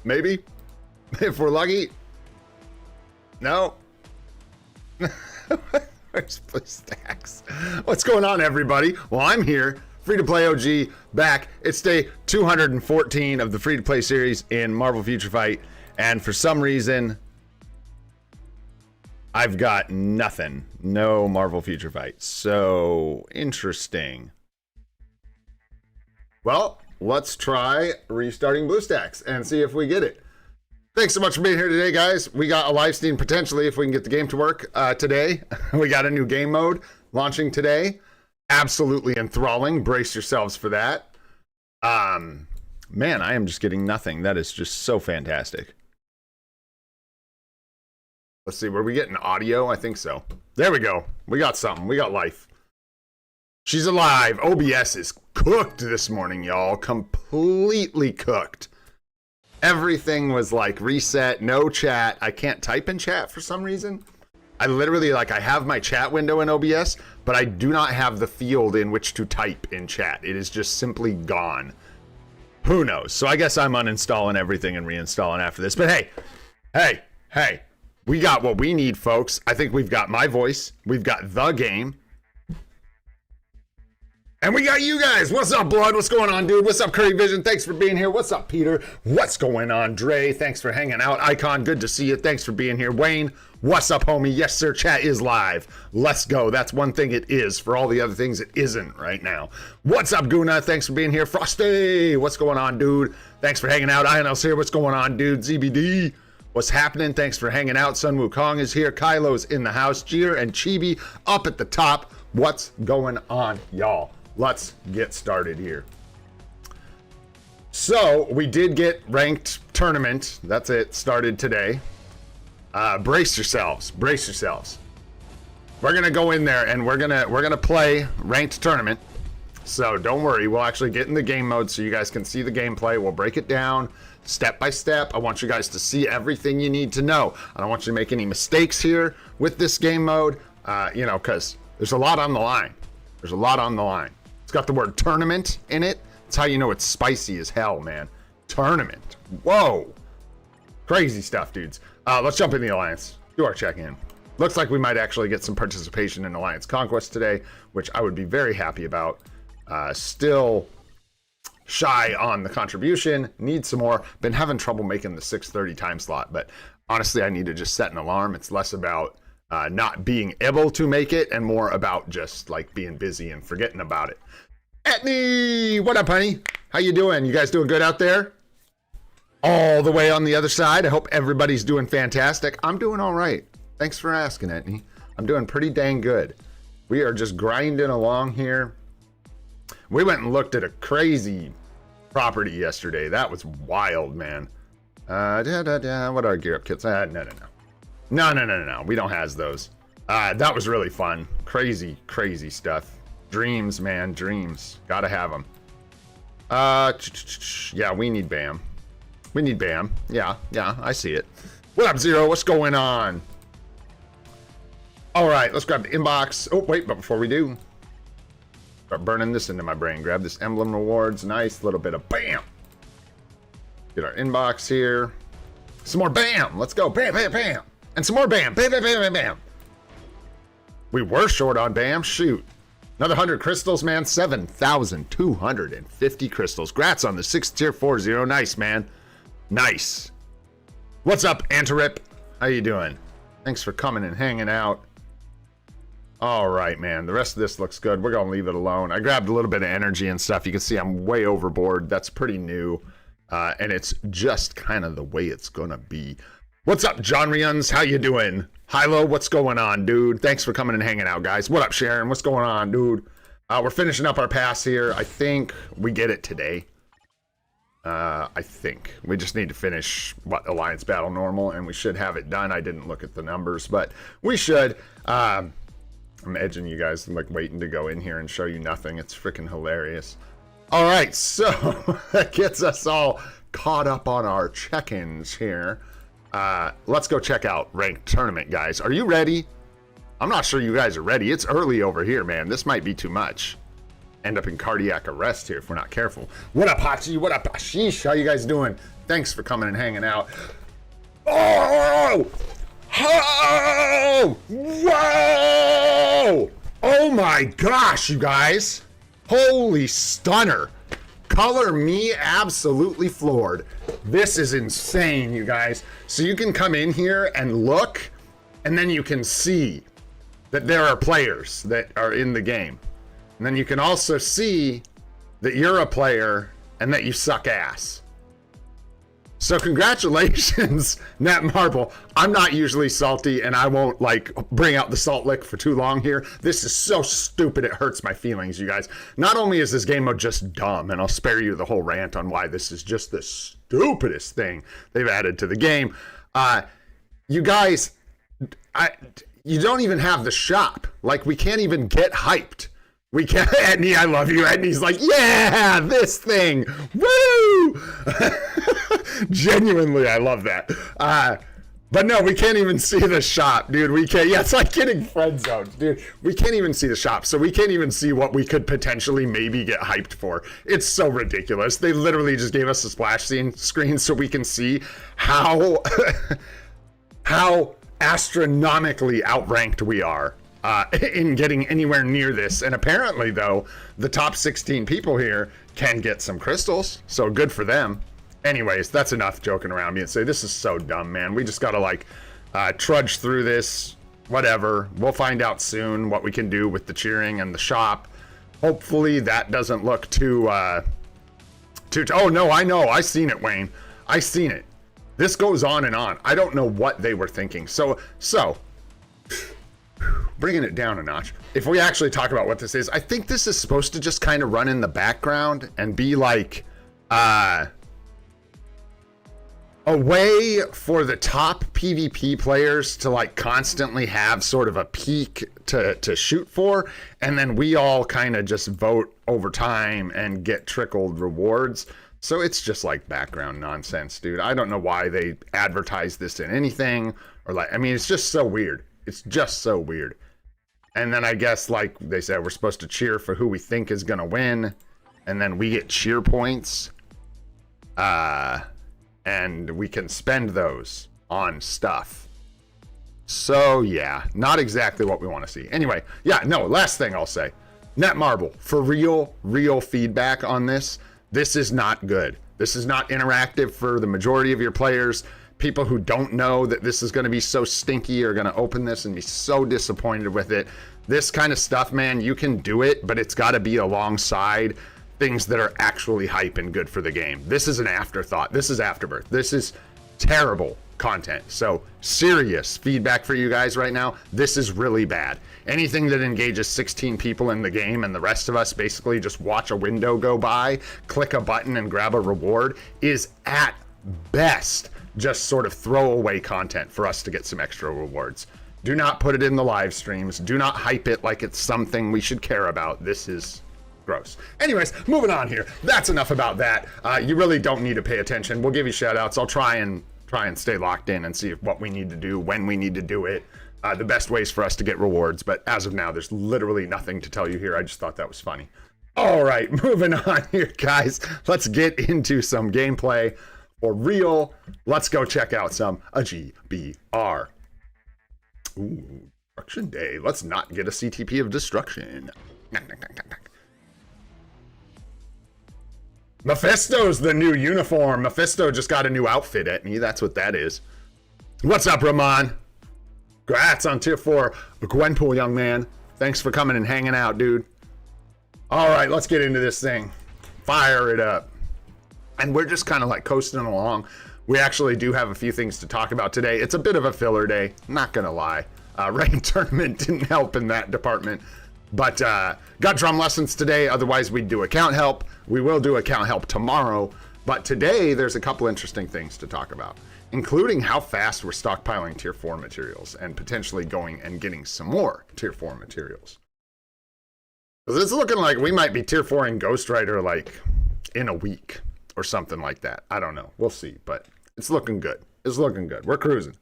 Maybe. If we're lucky. No. Where's BlueStacks? What's going on, everybody? Well, I'm here. Free-to-play OG back. It's day 214 of the free-to-play series in Marvel Future Fight. And for some reason, I've got nothing. No Marvel Future Fight. So interesting. Well, let's try restarting BlueStacks and see if we get it. Thanks so much for being here today, guys. We got a live stream potentially if we can get the game to work today. We got a new game mode launching today. Absolutely enthralling. Brace yourselves for that. Man, I am just getting nothing. That is just so fantastic. Let's see, were we getting audio? I think so. There we go. We got something. We got life. She's alive. OBS is cooked this morning, y'all. Completely cooked. Everything was like reset, no chat. I can't type in chat for some reason. I literally, like, I have my chat window in OBS, but I do not have the field in which to type in chat. It is just simply gone. Who knows? So I guess I'm uninstalling everything and reinstalling after this. But hey, we got what we need, folks. I think we've got my voice. We've got the game. And we got you guys. What's up, Blood? What's going on, dude? What's up, Curry Vision? Thanks for being here. What's up, Peter? What's going on, Dre? Thanks for hanging out. Icon, good to see you. Thanks for being here. Wayne, what's up, homie? Yes, sir. Chat is live. Let's go. That's one thing it is. For all the other things, it isn't right now. What's up, Guna? Thanks for being here. Frosty, what's going on, dude? Thanks for hanging out. INL's here. What's going on, dude? ZBD, what's happening? Thanks for hanging out. Sun Wukong is here. Kylo's in the house. Jeer and Chibi up at the top. What's going on, y'all? Let's get started here. So we did get ranked tournament. That's it. Started today. Brace yourselves. Brace yourselves. We're gonna go in there and we're gonna play ranked tournament. So don't worry. We'll actually get in the game mode so you guys can see the gameplay. We'll break it down step by step. I want you guys to see everything you need to know. I don't want you to make any mistakes here with this game mode. You know, because there's a lot on the line. There's a lot on the line. It's got the word tournament in it. It's how you know it's spicy as hell, man. Tournament. Whoa. Crazy stuff, dudes. Let's jump in the Alliance. Do our check-in. Looks like we might actually get some participation in Alliance Conquest today, which I would be very happy about. Still shy on the contribution. Need some more. Been having trouble making the 6:30 time slot, but honestly, I need to just set an alarm. It's less about not being able to make it and more about just like being busy and forgetting about it. Etney, what up, honey? How you doing? You guys doing good out there? All the way on the other side. I hope everybody's doing fantastic. I'm doing all right. Thanks for asking, Etney. I'm doing pretty dang good. We are just grinding along here. We went and looked at a crazy property yesterday. That was wild, man. What are our gear up kits? No. We don't have those. That was really fun. Crazy stuff. Dreams, man, dreams. Gotta have them. Yeah, we need BAM. We need BAM. Yeah, I see it. What up, Zero? What's going on? All right, let's grab the inbox. Oh, wait, but before we do, start burning this into my brain. Grab this emblem rewards. Nice little bit of BAM. Get our inbox here. Some more BAM. Let's go. BAM. And some more BAM. Bam. We were short on BAM. Shoot. Another 100 crystals, man. 7,250 crystals. Grats on the 6th tier 4-0. Nice, man. Nice. What's up, Antarip? How you doing? Thanks for coming and hanging out. All right, man. The rest of this looks good. We're going to leave it alone. I grabbed a little bit of energy and stuff. You can see I'm way overboard. That's pretty new. And it's just kind of the way it's going to be. What's up, John Rians? How you doing? Hilo, what's going on, dude? Thanks for coming and hanging out, guys. What up, Sharon? What's going on, dude? We're finishing up our pass here. I think we get it today. I think. We just need to finish, Alliance Battle Normal, and we should have it done. I didn't look at the numbers, but we should. I'm edging you guys. I'm like waiting to go in here and show you nothing. It's freaking hilarious. All right, so that gets us all caught up on our check-ins here. Let's go check out ranked tournament, guys. Are you ready? I'm not sure you guys are ready. It's early over here, man. This might be too much. end up in cardiac arrest here if we're not careful. What up, Hachi? What up, Ashish? How you guys doing? Thanks for coming and hanging out. Oh! Oh! Whoa! Oh my gosh, you guys. Holy stunner. Color me absolutely floored. This is insane, you guys. So you can come in here and look, and then you can see that there are players that are in the game. And then you can also see that you're a player and that you suck ass. So congratulations, Nat Marble. I'm not usually salty, and I won't like bring out the salt lick for too long here. This is so stupid, it hurts my feelings, you guys. Not only is this game mode just dumb, and I'll spare you the whole rant on why this is just the stupidest thing they've added to the game. You guys, you don't even have the shop. Like, we can't even get hyped. We can't. Edney, I love you. Edney's like, yeah, this thing. Woo! Genuinely, I love that. But no, we can't even see the shop, dude. We can't. Yeah, it's like getting friend zoned, dude. We can't even see the shop, so we can't even see what we could potentially maybe get hyped for. It's so ridiculous. They literally just gave us a splash screen so we can see how how astronomically outranked we are in getting anywhere near this. And apparently, though, the top 16 people here can get some crystals, so good for them. Anyways, that's enough joking around me and say this is so dumb, man. We just gotta like trudge through this, whatever. We'll find out soon what we can do with the cheering and the shop. Hopefully that doesn't look too oh no, I know, I seen it, Wayne. I seen it. This goes on and on. I don't know what they were thinking. So bringing it down a notch. If we actually talk about what this is, I think this is supposed to just kind of run in the background and be like a way for the top PvP players to like constantly have sort of a peak to shoot for, and then we all kind of just vote over time and get trickled rewards. So it's just like background nonsense, dude. I don't know why they advertise this in anything, or like, I mean, it's just so weird. It's just so weird. And then I guess like they said, we're supposed to cheer for who we think is gonna win, and then we get cheer points. And we can spend those on stuff. So yeah, not exactly what we want to see. Anyway, yeah, no, last thing I'll say. Net Marble, for real feedback on this. This is not good. This is not interactive for the majority of your players. People who don't know that this is going to be so stinky are going to open this and be so disappointed with it. This kind of stuff, man, you can do it, but it's got to be alongside things that are actually hype and good for the game. This is an afterthought. This is afterbirth. This is terrible content. So serious feedback for you guys right now. This is really bad. Anything that engages 16 people in the game and the rest of us basically just watch a window go by, click a button and grab a reward is at best just sort of throwaway content for us to get some extra rewards. Do not put it in the live streams. Do not hype it like it's something we should care about. This is gross. Anyways, moving on here. That's enough about that. You really don't need to pay attention. We'll give you shout outs. I'll try and stay locked in and see what we need to do, when we need to do it, the best ways for us to get rewards. But as of now, there's literally nothing to tell you here. I just thought that was funny. All right, moving on here, guys. Let's get into some gameplay for real. Let's go check out some GBR. Ooh, Destruction Day. Let's not get a CTP of destruction. Mephisto's the new uniform. Mephisto just got a new outfit at me. That's what that is. What's up, Ramon? Congrats on tier 4. Gwenpool, young man. Thanks for coming and hanging out, dude. All right, let's get into this thing. Fire it up. And we're just kind of like coasting along. We actually do have a few things to talk about today. It's a bit of a filler day, not gonna lie. Rain tournament didn't help in that department. But got drum lessons today, otherwise we'd do account help. We will do account help tomorrow, but today there's a couple interesting things to talk about, including how fast we're stockpiling tier 4 materials and potentially going and getting some more tier 4 materials. It's looking like we might be tier 4 in Ghost Rider like in a week or something like that. I don't know. We'll see, but it's looking good. It's looking good. We're cruising.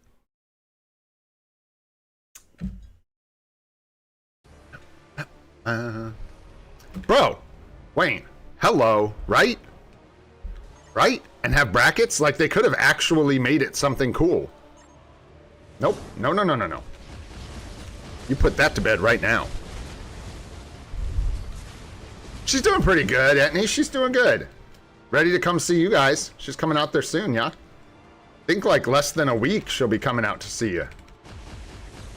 Bro, Wayne, hello, right? Right? And have brackets? Like, they could have actually made it something cool. Nope. No, no, no, no, no. You put that to bed right now. She's doing pretty good, Etney. She's doing good. Ready to come see you guys. She's coming out there soon, yeah? Think like less than a week she'll be coming out to see you.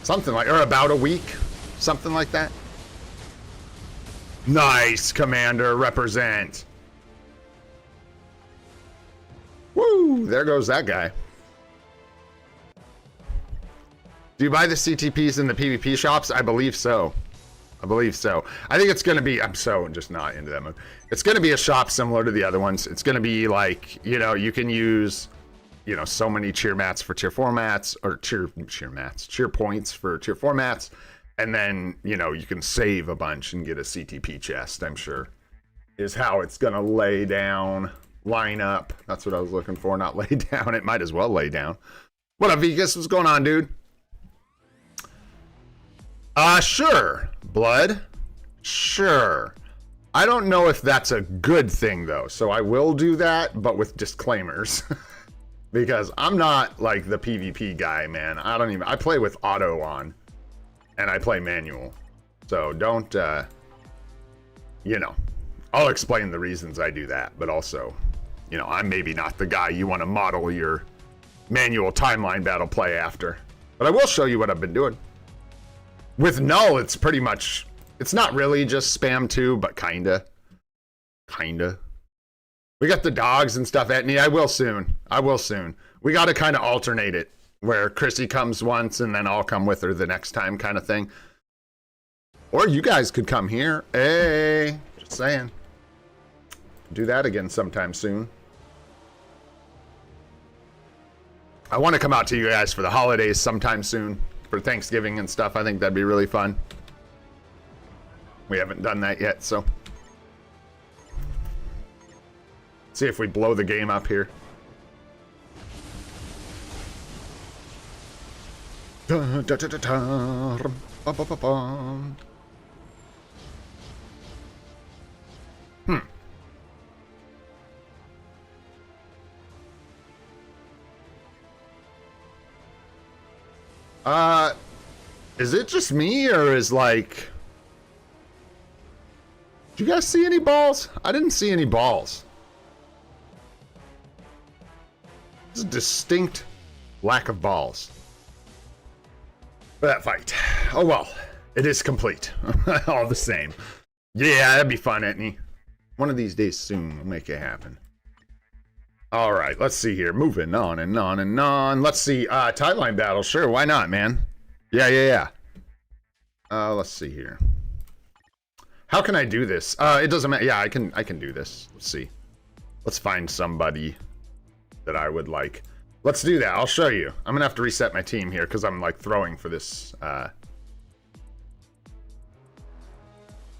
Something like, or about a week. Something like that. Nice, Commander. Represent. Woo! There goes that guy. Do you buy the CTPs in the PvP shops? I believe so. I believe so. I think it's going to be... I'm so just not into that mode. It's going to be a shop similar to the other ones. It's going to be like, you know, you can use, you know, so many cheer mats for tier 4 mats, or cheer points for tier 4 mats, and then, you know, you can save a bunch and get a CTP chest, I'm sure, is how it's going to lay down, line up. That's what I was looking for, not lay down. It might as well lay down. What up, Vegas? What's going on, dude? Sure. Blood? Sure. I don't know if that's a good thing, though, so I will do that, but with disclaimers. Because I'm not, like, the PvP guy, man. I play with auto on, and I play manual. So don't, you know, I'll explain the reasons I do that, but also, you know, I'm maybe not the guy you want to model your manual timeline battle play after. But I will show you what I've been doing. With Null, it's pretty much, it's not really just spam 2, but kinda. We got the dogs and stuff, Etney. I will soon. We got to kind of alternate it, where Chrissy comes once and then I'll come with her the next time kind of thing. Or you guys could come here. Hey, just saying. Do that again sometime soon. I want to come out to you guys for the holidays sometime soon. For Thanksgiving and stuff. I think that'd be really fun. We haven't done that yet, so. See if we blow the game up here. Da, da, da, da, da. Ba, ba, ba, ba. Is it just me, or is like... Did you guys see any balls? I didn't see any balls. There's a distinct lack of balls for that fight. Oh well, it is complete. All the same. Yeah, that'd be fun, Etney. One of these days soon, we'll make it happen. All right, let's see here. Moving on and on and on. Let's see. Timeline battle. Sure, why not, man? Yeah. Let's see here. How can I do this? It doesn't matter. Yeah, I can do this. Let's see. Let's find somebody that I would like. Let's do that. I'll show you. I'm gonna have to reset my team here because I'm like throwing for this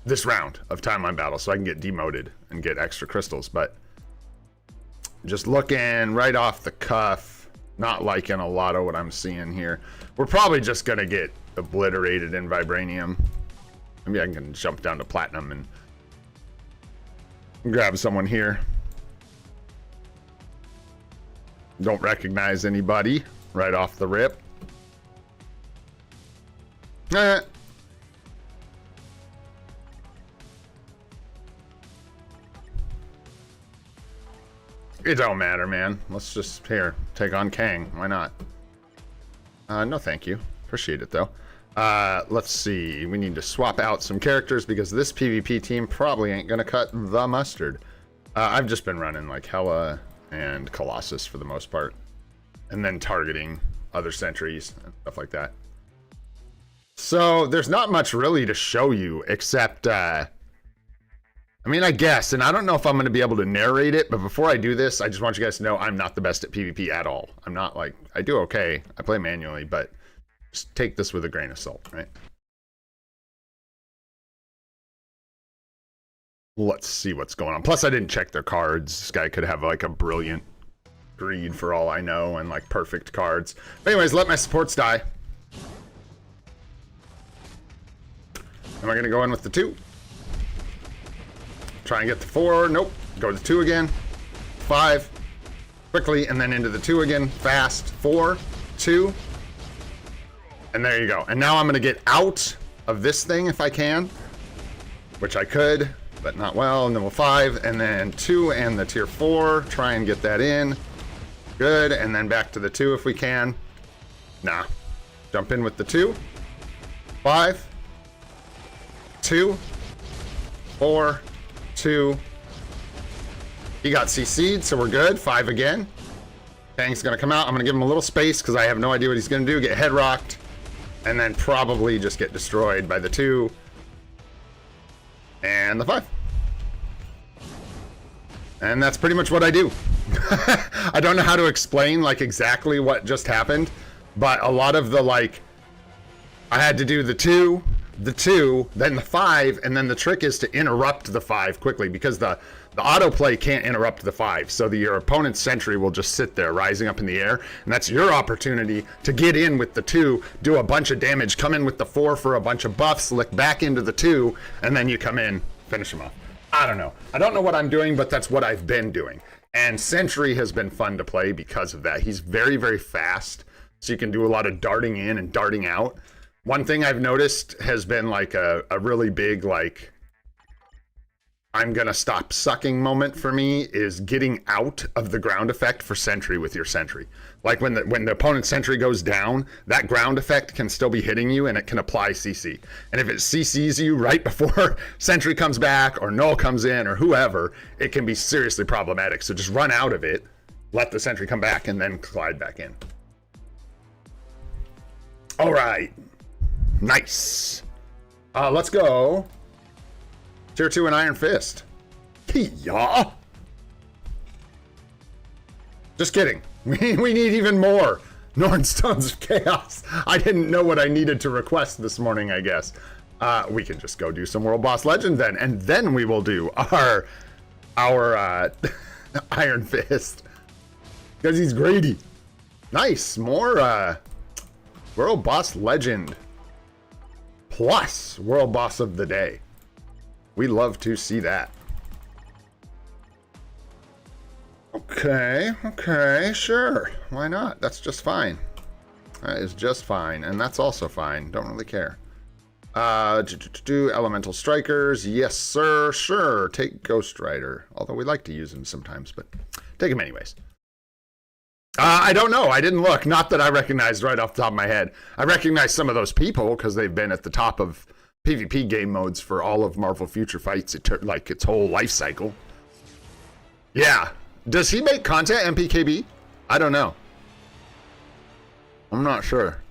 this round of timeline battle, so I can get demoted and get extra crystals. But just looking right off the cuff, not liking a lot of what I'm seeing here. We're probably just gonna get obliterated in Vibranium. Maybe I can jump down to Platinum and grab someone here. Don't recognize anybody right off the rip. It don't matter, man. Let's just, here, take on Kang. Why not? No, thank you. Appreciate it, though. Let's see. We need to swap out some characters because this PvP team probably ain't gonna cut the mustard. I've just been running, like, Hela and Colossus for the most part. And then targeting other sentries and stuff like that. So, there's not much really to show you except, I mean, I guess, and I don't know if I'm going to be able to narrate it, but before I do this, I just want you guys to know I'm not the best at PvP at all. I'm not like, I do okay. I play manually, but just take this with a grain of salt, right? Let's see what's going on. Plus, I didn't check their cards. This guy could have like a brilliant greed for all I know and like perfect cards. But anyways, let my supports die. Am I going to go in with the 2? Try and get the 4. Nope. Go to the 2 again. 5. Quickly, and then into the 2 again. Fast. 4, 2. And there you go. And now I'm going to get out of this thing if I can. Which I could, but not well. And then we'll 5, and then 2, and the tier 4. Try and get that in. Good. And then back to the 2 if we can. Nah. Jump in with the 2. 5. 2. 4. 2. He got CC'd, so we're good. 5 again. Fang's gonna come out. I'm gonna give him a little space because I have no idea what he's gonna do. Get head rocked. And then probably just get destroyed by the 2. And the 5. And that's pretty much what I do. I don't know how to explain like exactly what just happened, but a lot of the like, I had to do the 2, then the 5, and then the trick is to interrupt the 5 quickly because the autoplay can't interrupt the 5. So your opponent's sentry will just sit there rising up in the air, and that's your opportunity to get in with the 2, do a bunch of damage, come in with the 4 for a bunch of buffs, lick back into the 2, and then you come in, finish him off. I don't know. I don't know what I'm doing, but that's what I've been doing. And Sentry has been fun to play because of that. He's very, very fast, so you can do a lot of darting in and darting out. One thing I've noticed has been like a really big, like, I'm gonna stop sucking moment for me is getting out of the ground effect for Sentry with your Sentry. Like when the opponent's Sentry goes down, that ground effect can still be hitting you and it can apply CC. And if it CCs you right before Sentry comes back or Null comes in or whoever, it can be seriously problematic. So just run out of it, let the Sentry come back, and then glide back in. All right. Nice. Let's go. Tier 2 and Iron Fist. Yeah. Just kidding. We need even more Nornstones of Chaos. I didn't know what I needed to request this morning, I guess. We can just go do some World Boss Legend then, and then we will do our Iron Fist. Because he's greedy. Nice. More World Boss Legend. Plus World Boss of the Day. We love to see that. Okay, sure. Why not? That's just fine. That is just fine, and that's also fine. Don't really care. Do Elemental Strikers. Yes, sir. Sure. Take Ghost Rider. Although we like to use him sometimes, but take him anyways. I don't know. I didn't look. Not that I recognized right off the top of my head. I recognize some of those people because they've been at the top of PvP game modes for all of Marvel Future Fights, like its whole life cycle. Yeah. Does he make content, MPKB? I don't know. I'm not sure.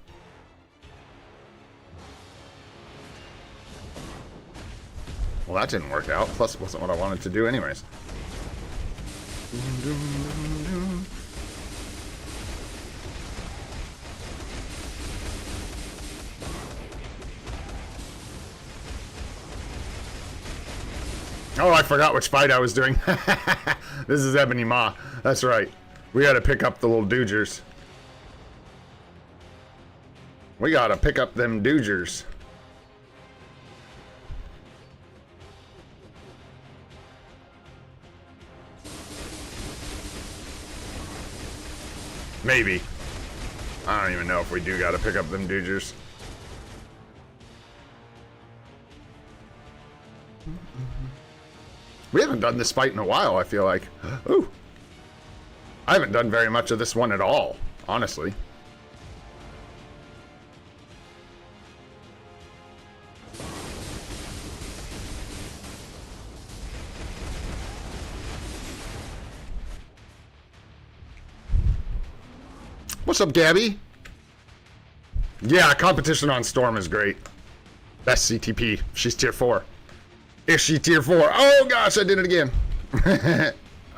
Well, that didn't work out. Plus, it wasn't what I wanted to do anyways. Oh, I forgot which fight I was doing. This is Ebony Ma. That's right. We gotta pick up the little doogers. We gotta pick up them doogers. Maybe. I don't even know if we do gotta pick up them doogers. We haven't done this fight in a while, I feel like. Ooh. I haven't done very much of this one at all, honestly. What's up, Gabby? Yeah, competition on Storm is great. Best CTP. She's tier 4. Is she tier 4? Oh gosh, I did it again.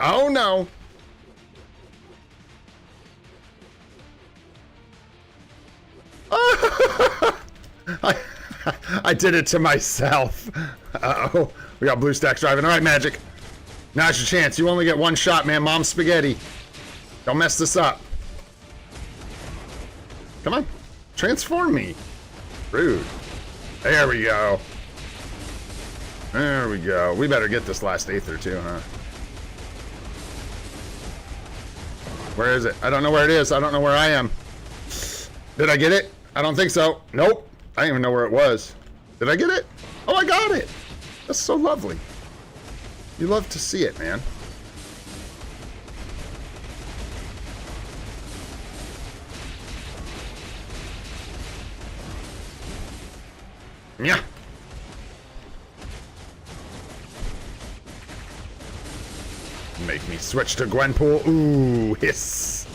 Oh no. I did it to myself. Uh-oh. We got blue stacks driving. All right, Magic. Now's your chance. You only get one shot, man. Mom's spaghetti. Don't mess this up. Come on. Transform me. Rude. There we go. There we go. We better get this last Aether too, huh? Where is it? I don't know where it is. I don't know where I am. Did I get it? I don't think so. Nope. I didn't even know where it was. Did I get it? Oh, I got it. That's so lovely. You love to see it, man. Yeah. Make me switch to Gwenpool. Ooh, hiss.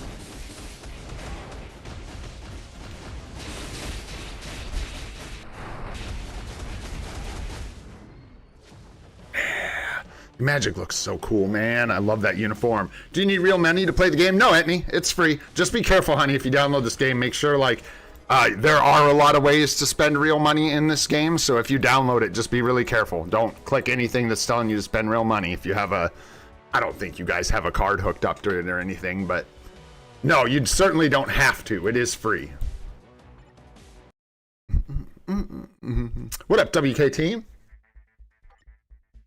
Magic looks so cool, man. I love that uniform. Do you need real money to play the game? No, Etney. It's free. Just be careful, honey, if you download this game. Make sure, like, there are a lot of ways to spend real money in this game. So if you download it, just be really careful. Don't click anything that's telling you to spend real money. If you have a... I don't think you guys have a card hooked up to it or anything, but... No, you certainly don't have to. It is free. What up, WK team?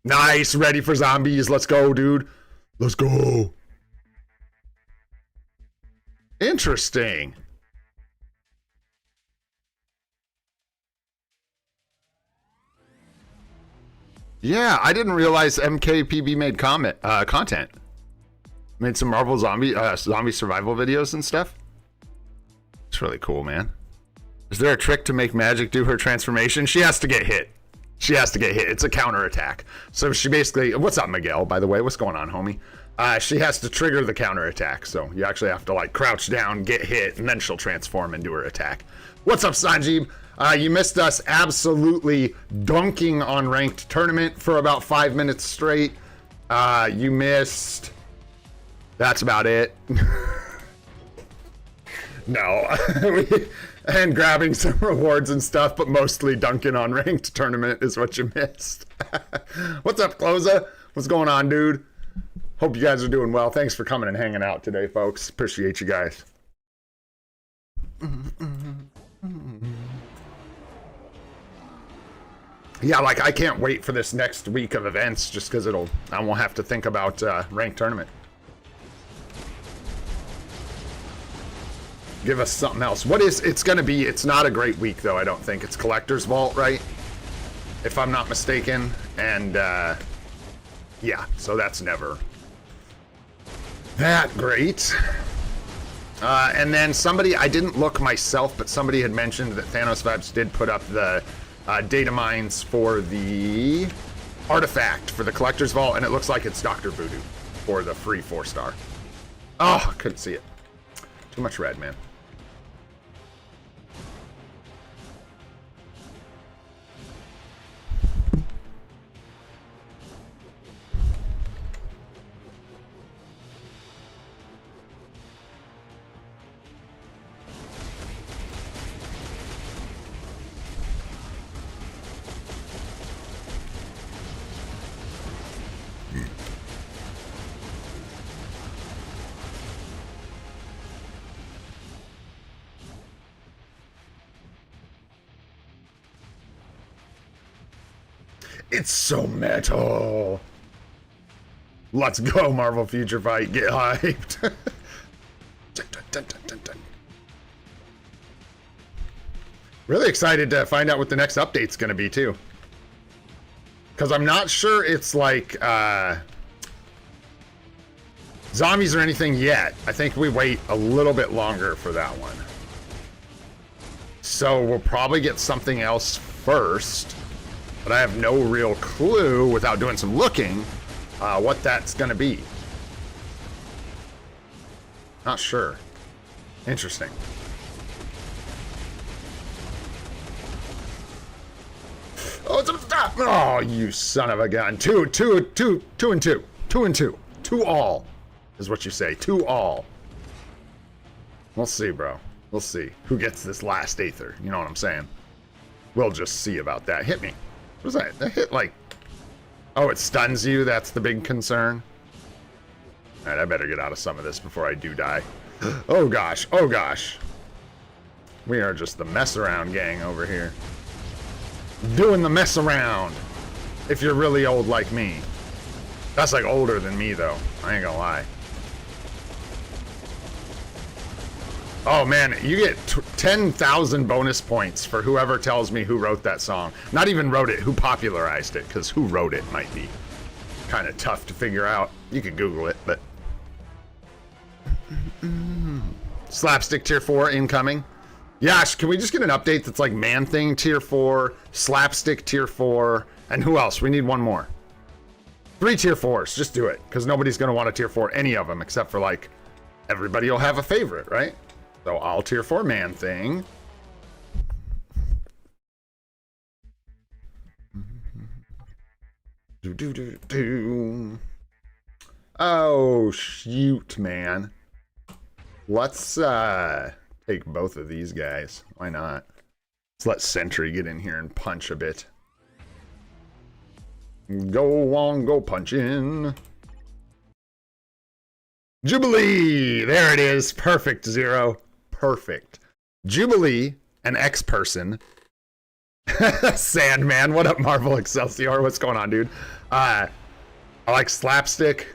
Nice, ready for zombies. Let's go, dude. Let's go. Interesting. Yeah, I didn't realize MKPB made content. Made some Marvel zombie survival videos and stuff. It's really cool, man. Is there a trick to make Magic do her transformation? She has to get hit. She has to get hit. It's a counterattack. So she basically... What's up, Miguel, by the way? What's going on, homie? She has to trigger the counterattack. So you actually have to, like, crouch down, get hit, and then she'll transform and do her attack. What's up, Sanjeev? You missed us absolutely dunking on ranked tournament for about 5 minutes straight. You missed... That's about it. No. And grabbing some rewards and stuff, but mostly dunking on ranked tournament is what you missed. What's up, Cloza? What's going on, dude? Hope you guys are doing well. Thanks for coming and hanging out today, folks. Appreciate you guys. Yeah, like, I can't wait for this next week of events just because I won't have to think about ranked tournament. Give us something else. What is it's gonna be? It's not a great week though, I don't think. It's Collector's Vault, right? If I'm not mistaken. And yeah, so that's never that great. And then somebody, I didn't look myself, but somebody had mentioned that Thanos Vibes did put up the data mines for the artifact for the Collector's Vault, and it looks like it's Dr. Voodoo for the free 4-star. Oh, I couldn't see it. Too much red, man. It's so metal. Let's go, Marvel Future Fight. Get hyped. Dun, dun, dun, dun. Really excited to find out what the next update's going to be, too. Because I'm not sure it's like zombies or anything yet. I think we wait a little bit longer for that one. So we'll probably get something else first. But I have no real clue, without doing some looking, what that's going to be. Not sure. Interesting. Oh, it's stop! Oh, you son of a gun. Two and two. 2 and 2. 2 and 2. 2 all, is what you say. 2 all. We'll see, bro. We'll see who gets this last Aether. You know what I'm saying? We'll just see about that. Hit me. What is that? That hit like... Oh, it stuns you? That's the big concern? Alright, I better get out of some of this before I do die. Oh gosh, oh gosh. We are just the mess around gang over here. Doing the mess around. If you're really old like me. That's like older than me though. I ain't gonna lie. Oh man, you get 10,000 bonus points for whoever tells me who wrote that song. Not even wrote it, who popularized it, because who wrote it might be kind of tough to figure out. You could Google it, but... Slapstick tier 4 incoming. Yash, can we just get an update that's like Man Thing tier 4, Slapstick tier 4, and who else? We need one more. 3 tier 4s, just do it, because nobody's going to want a tier 4 any of them, except for like, everybody will have a favorite, right? So I'll tier 4 Man Thing. Oh, shoot, man. Let's take both of these guys. Why not? Let's let Sentry get in here and punch a bit. Go on, go punching. Jubilee! There it is. Perfect, Zero. Perfect. Jubilee, an X-person. Sandman, what up, Marvel Excelsior? What's going on, dude? I like Slapstick.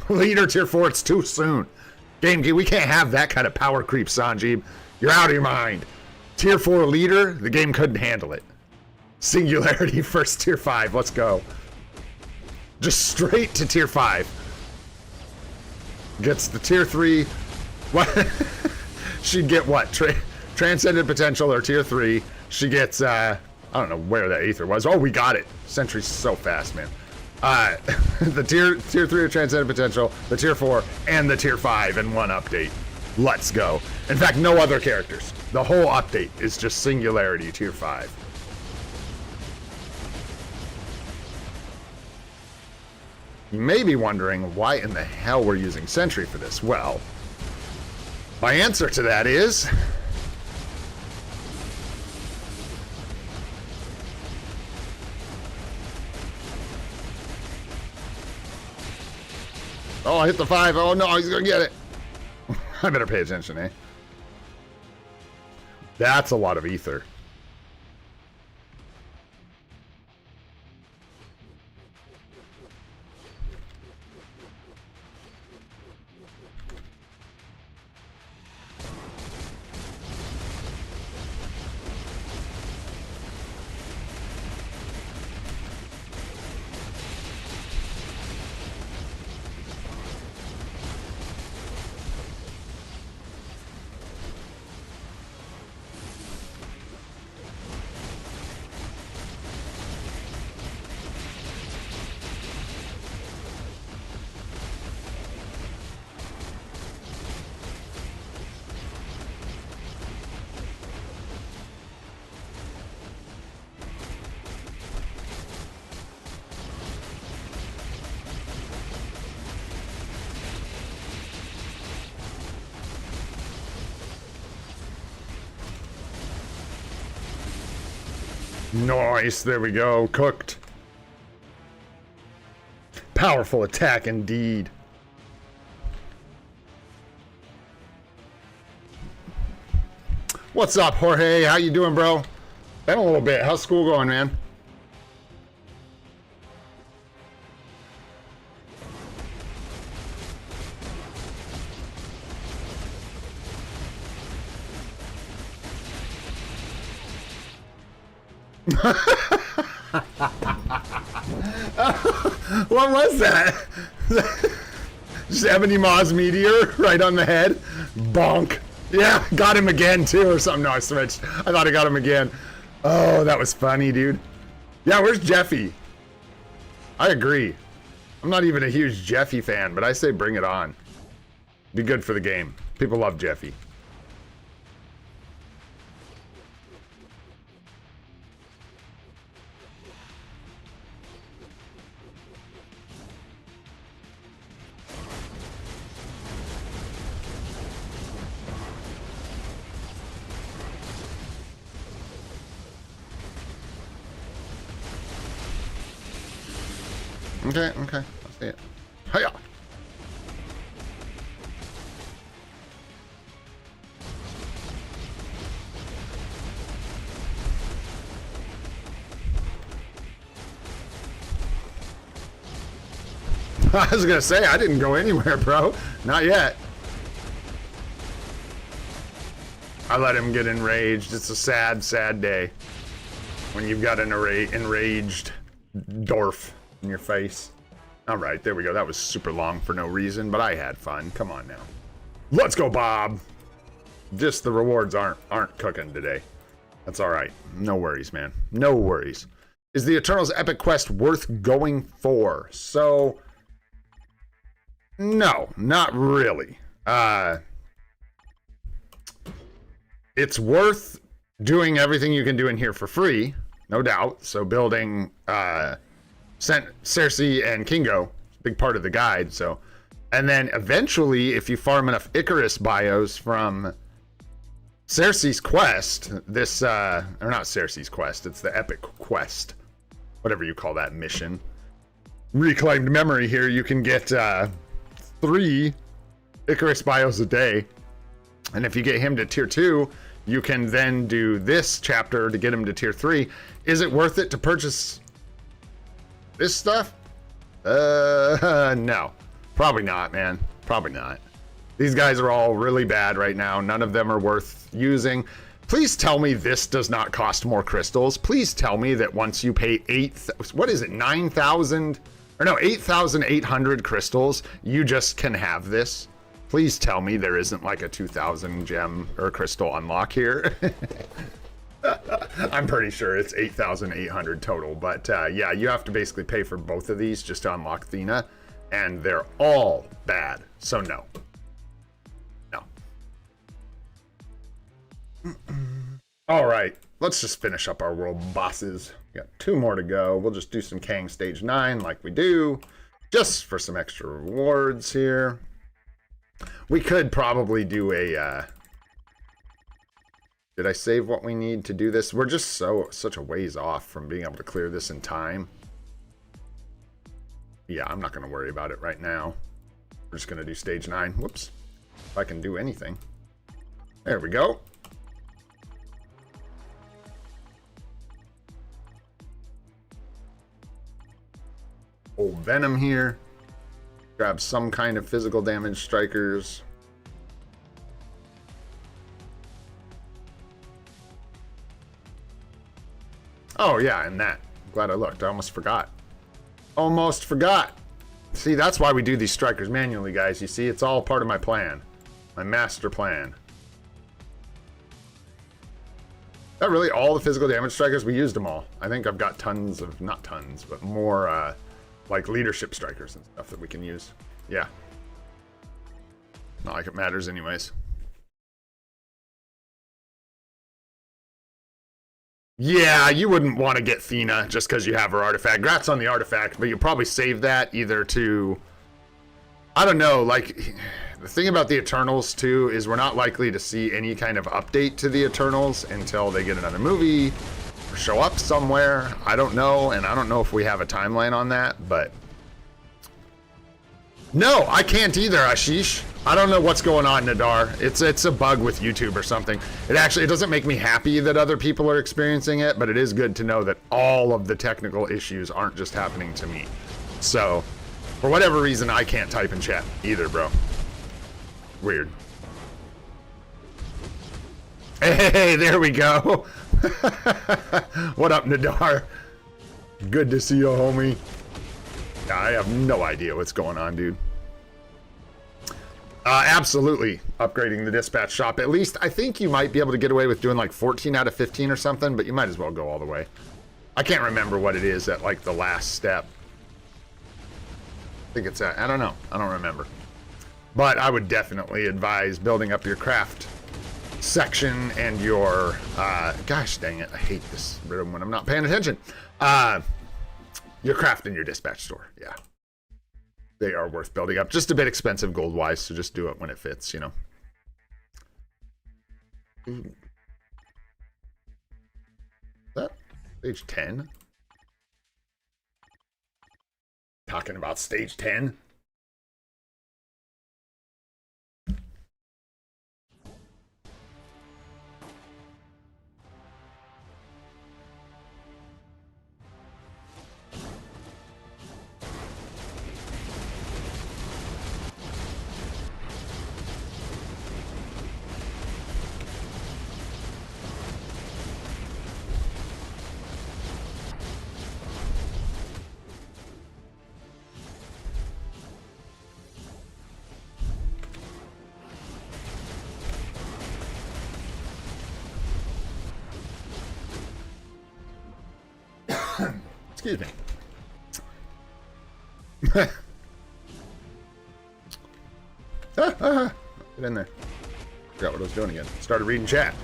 Leader tier 4, it's too soon. Game, we can't have that kind of power creep, Sanjeev. You're out of your mind. Tier 4 leader, the game couldn't handle it. Singularity first tier 5, let's go. Just straight to tier 5. Gets the tier 3. What? She'd get what? Transcendent potential or tier 3. She gets, I don't know where that ether was. Oh, we got it. Sentry's so fast, man. The tier 3 of transcendent potential, the tier 4, and the tier 5 in one update. Let's go. In fact, no other characters. The whole update is just Singularity tier 5. You may be wondering why in the hell we're using Sentry for this. Well, my answer to that is... Oh, I hit the 5. Oh no, he's gonna get it. I better pay attention, eh? That's a lot of ether. Nice, there we go, cooked. Powerful attack indeed. What's up, Jorge? How you doing, bro? Been a little bit. How's school going, man? What was that? Just Ebony Maw's meteor right on the head. Bonk. Yeah, got him again too or something. No, I switched. I thought I got him again. Oh, that was funny, dude. Yeah, where's Jeffy? I agree. I'm not even a huge Jeffy fan, but I say bring it on. Be good for the game. People love Jeffy. Okay, okay. I'll see it. Hiya! I was gonna say, I didn't go anywhere, bro. Not yet. I let him get enraged. It's a sad, sad day when you've got an enraged dwarf in your face. All right, there we go. That was super long for no reason, but I had fun. Come on now. Let's go, Bob. Just the rewards aren't cooking today. That's all right. No worries, man. No worries. Is the Eternals Epic Quest worth going for? So, no, not really. It's worth doing everything you can do in here for free, no doubt. So building Cersei and Kingo, big part of the guide. So, and then eventually, if you farm enough Icarus bios from Cersei's quest, this or not Cersei's quest, it's the Epic Quest, whatever you call that mission. Reclaimed memory here. You can get 3 Icarus bios a day, and if you get him to tier 2, you can then do this chapter to get him to tier 3. Is it worth it to purchase this stuff? No. Probably not, man. Probably not. These guys are all really bad right now. None of them are worth using. Please tell me this does not cost more crystals. Please tell me that once you pay 9,000 or no, 8,800 crystals, you just can have this. Please tell me there isn't like a 2,000 gem or crystal unlock here. I'm pretty sure it's 8,800 total, but yeah, you have to basically pay for both of these just to unlock Athena, and they're all bad, so no. No. All right, let's just finish up our world bosses. We got 2 more to go. We'll just do some Kang stage 9 like we do, just for some extra rewards here. We could probably do a, did I save what we need to do this? We're just such a ways off from being able to clear this in time. Yeah, I'm not going to worry about it right now. We're just going to do stage 9. Whoops. If I can do anything. There we go. Old Venom here. Grab some kind of physical damage strikers. Oh yeah, and that. Glad I looked. I almost forgot. Almost forgot. See, that's why we do these strikers manually, guys. You see, it's all part of my plan. My master plan. Is that really all the physical damage strikers? We used them all. I think I've got tons of, not tons, but more like leadership strikers and stuff that we can use. Yeah. Not like it matters anyways. Yeah, you wouldn't want to get Thena just because you have her artifact. Grats on the artifact, but you'll probably save that either to... I don't know, like... The thing about the Eternals, too, is we're not likely to see any kind of update to the Eternals until they get another movie or show up somewhere. I don't know, and I don't know if we have a timeline on that, but... No, I can't either, Ashish. I don't know what's going on, Nadar. It's a bug with YouTube or something. It doesn't make me happy that other people are experiencing it, but it is good to know that all of the technical issues aren't just happening to me. So, for whatever reason, I can't type in chat either, bro. Weird. Hey, there we go. What up, Nadar? Good to see you, homie. I have no idea what's going on, dude. Absolutely upgrading the dispatch shop. At least I think you might be able to get away with doing like 14 out of 15 or something, but you might as well go all the way. I can't remember what it is at like the last step. I think it's I don't know. I don't remember. But I would definitely advise building up your craft section and your, gosh dang it, I hate this rhythm when I'm not paying attention. Your craft and your dispatch store, yeah. They are worth building up. Just a bit expensive gold-wise, so just do it when it fits, you know. Is that stage 10? Talking about stage 10? Excuse me. Get in there. Forgot what I was doing again. Started reading chat.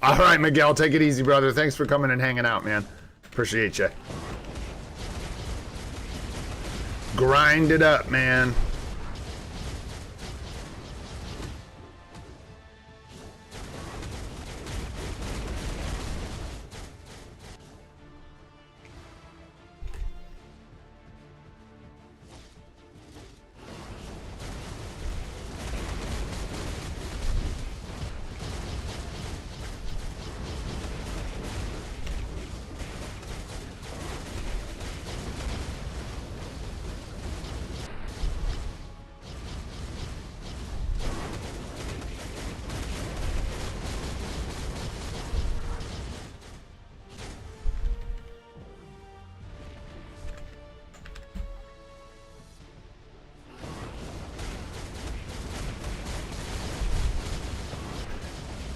All right, Miguel, take it easy, brother. Thanks for coming and hanging out, man. Appreciate you. Grind it up, man.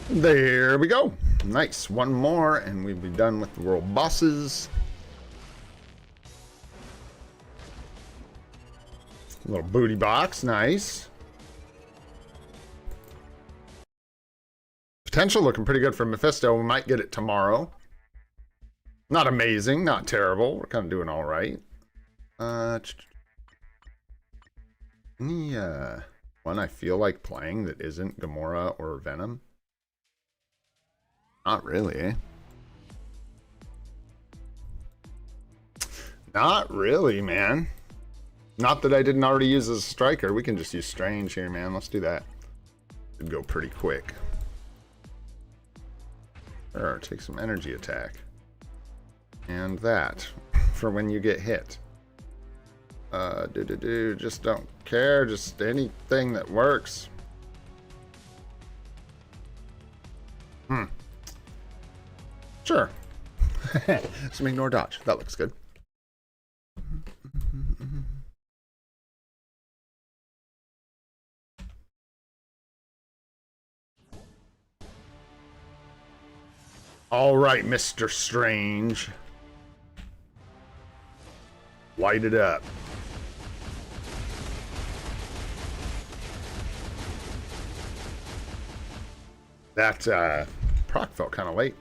There we go. Nice. One more, and we'll be done with the world bosses. Little booty box. Nice. Potential looking pretty good for Mephisto. We might get it tomorrow. Not amazing. Not terrible. We're kind of doing all right. Any one I feel like playing that isn't Gamora or Venom? Not really, eh? Not really, man. Not that I didn't already use as a striker. We can just use Strange here, man. Let's do that. It'd go pretty quick. Sure, take some energy attack. And that for when you get hit. Just don't care. Just anything that works. Sure. Some ignore dodge. That looks good. All right, Mr. Strange. Light it up. That proc felt kind of late.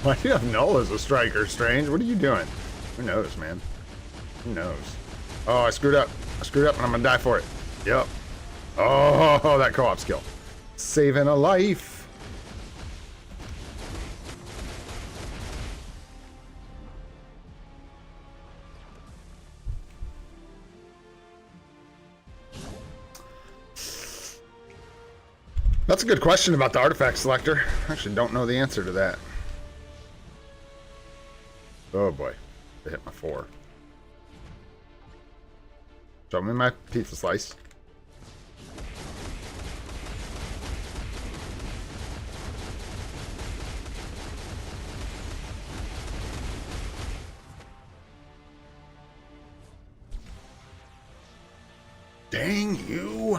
Why do you have Null as a striker, Strange? What are you doing? Who knows, man? Who knows? Oh, I screwed up. I screwed up and I'm gonna die for it. Yep. Oh, that co-op skill. Saving a life. That's a good question about the artifact selector. I actually don't know the answer to that. Oh boy, I hit my 4. Show me my pizza slice. Dang you.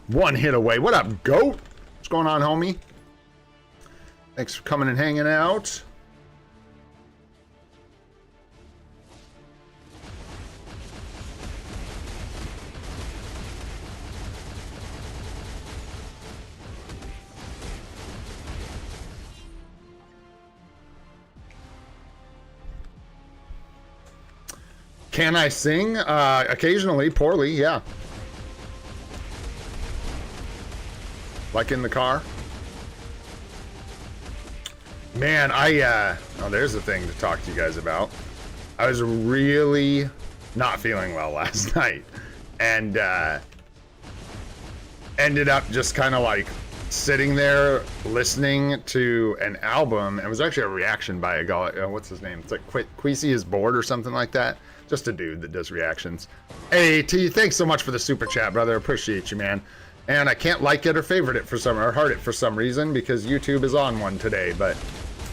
One hit away. What up, goat? What's going on, homie? Thanks for coming and hanging out. Can I sing? Occasionally, poorly, yeah. Like in the car. Man, oh, there's the thing to talk to you guys about. I was really not feeling well last night, and ended up just kind of like sitting there listening to an album. It was actually a reaction by a guy, what's his name? It's like Queasy is Bored or something like that. Just a dude that does reactions. Hey, T, thanks so much for the super chat, brother. Appreciate you, man. And I can't like it or favorite it for some, or heart it for some reason, because YouTube is on one today, but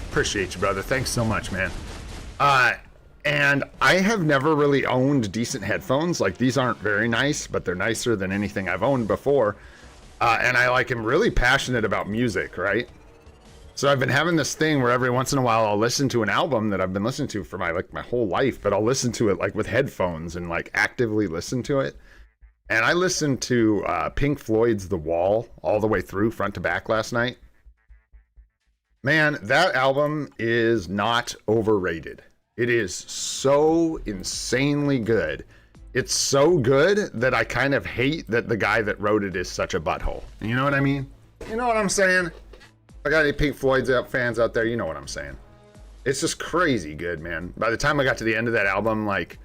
appreciate you, brother. Thanks so much, man. And I have never really owned decent headphones. Like, these aren't very nice, but they're nicer than anything I've owned before. And I like am really passionate about music, right? So I've been having this thing where every once in a while I'll listen to an album that I've been listening to for my whole life, but I'll listen to it like with headphones and like actively listen to it. And I listened to Pink Floyd's The Wall all the way through front to back last night. Man, that album is not overrated. It is so insanely good. It's so good that I kind of hate that the guy that wrote it is such a butthole. You know what I mean? You know what I'm saying? If I got any Pink Floyd fans out there, you know what I'm saying. It's just crazy good, man. By the time I got to the end of that album, like,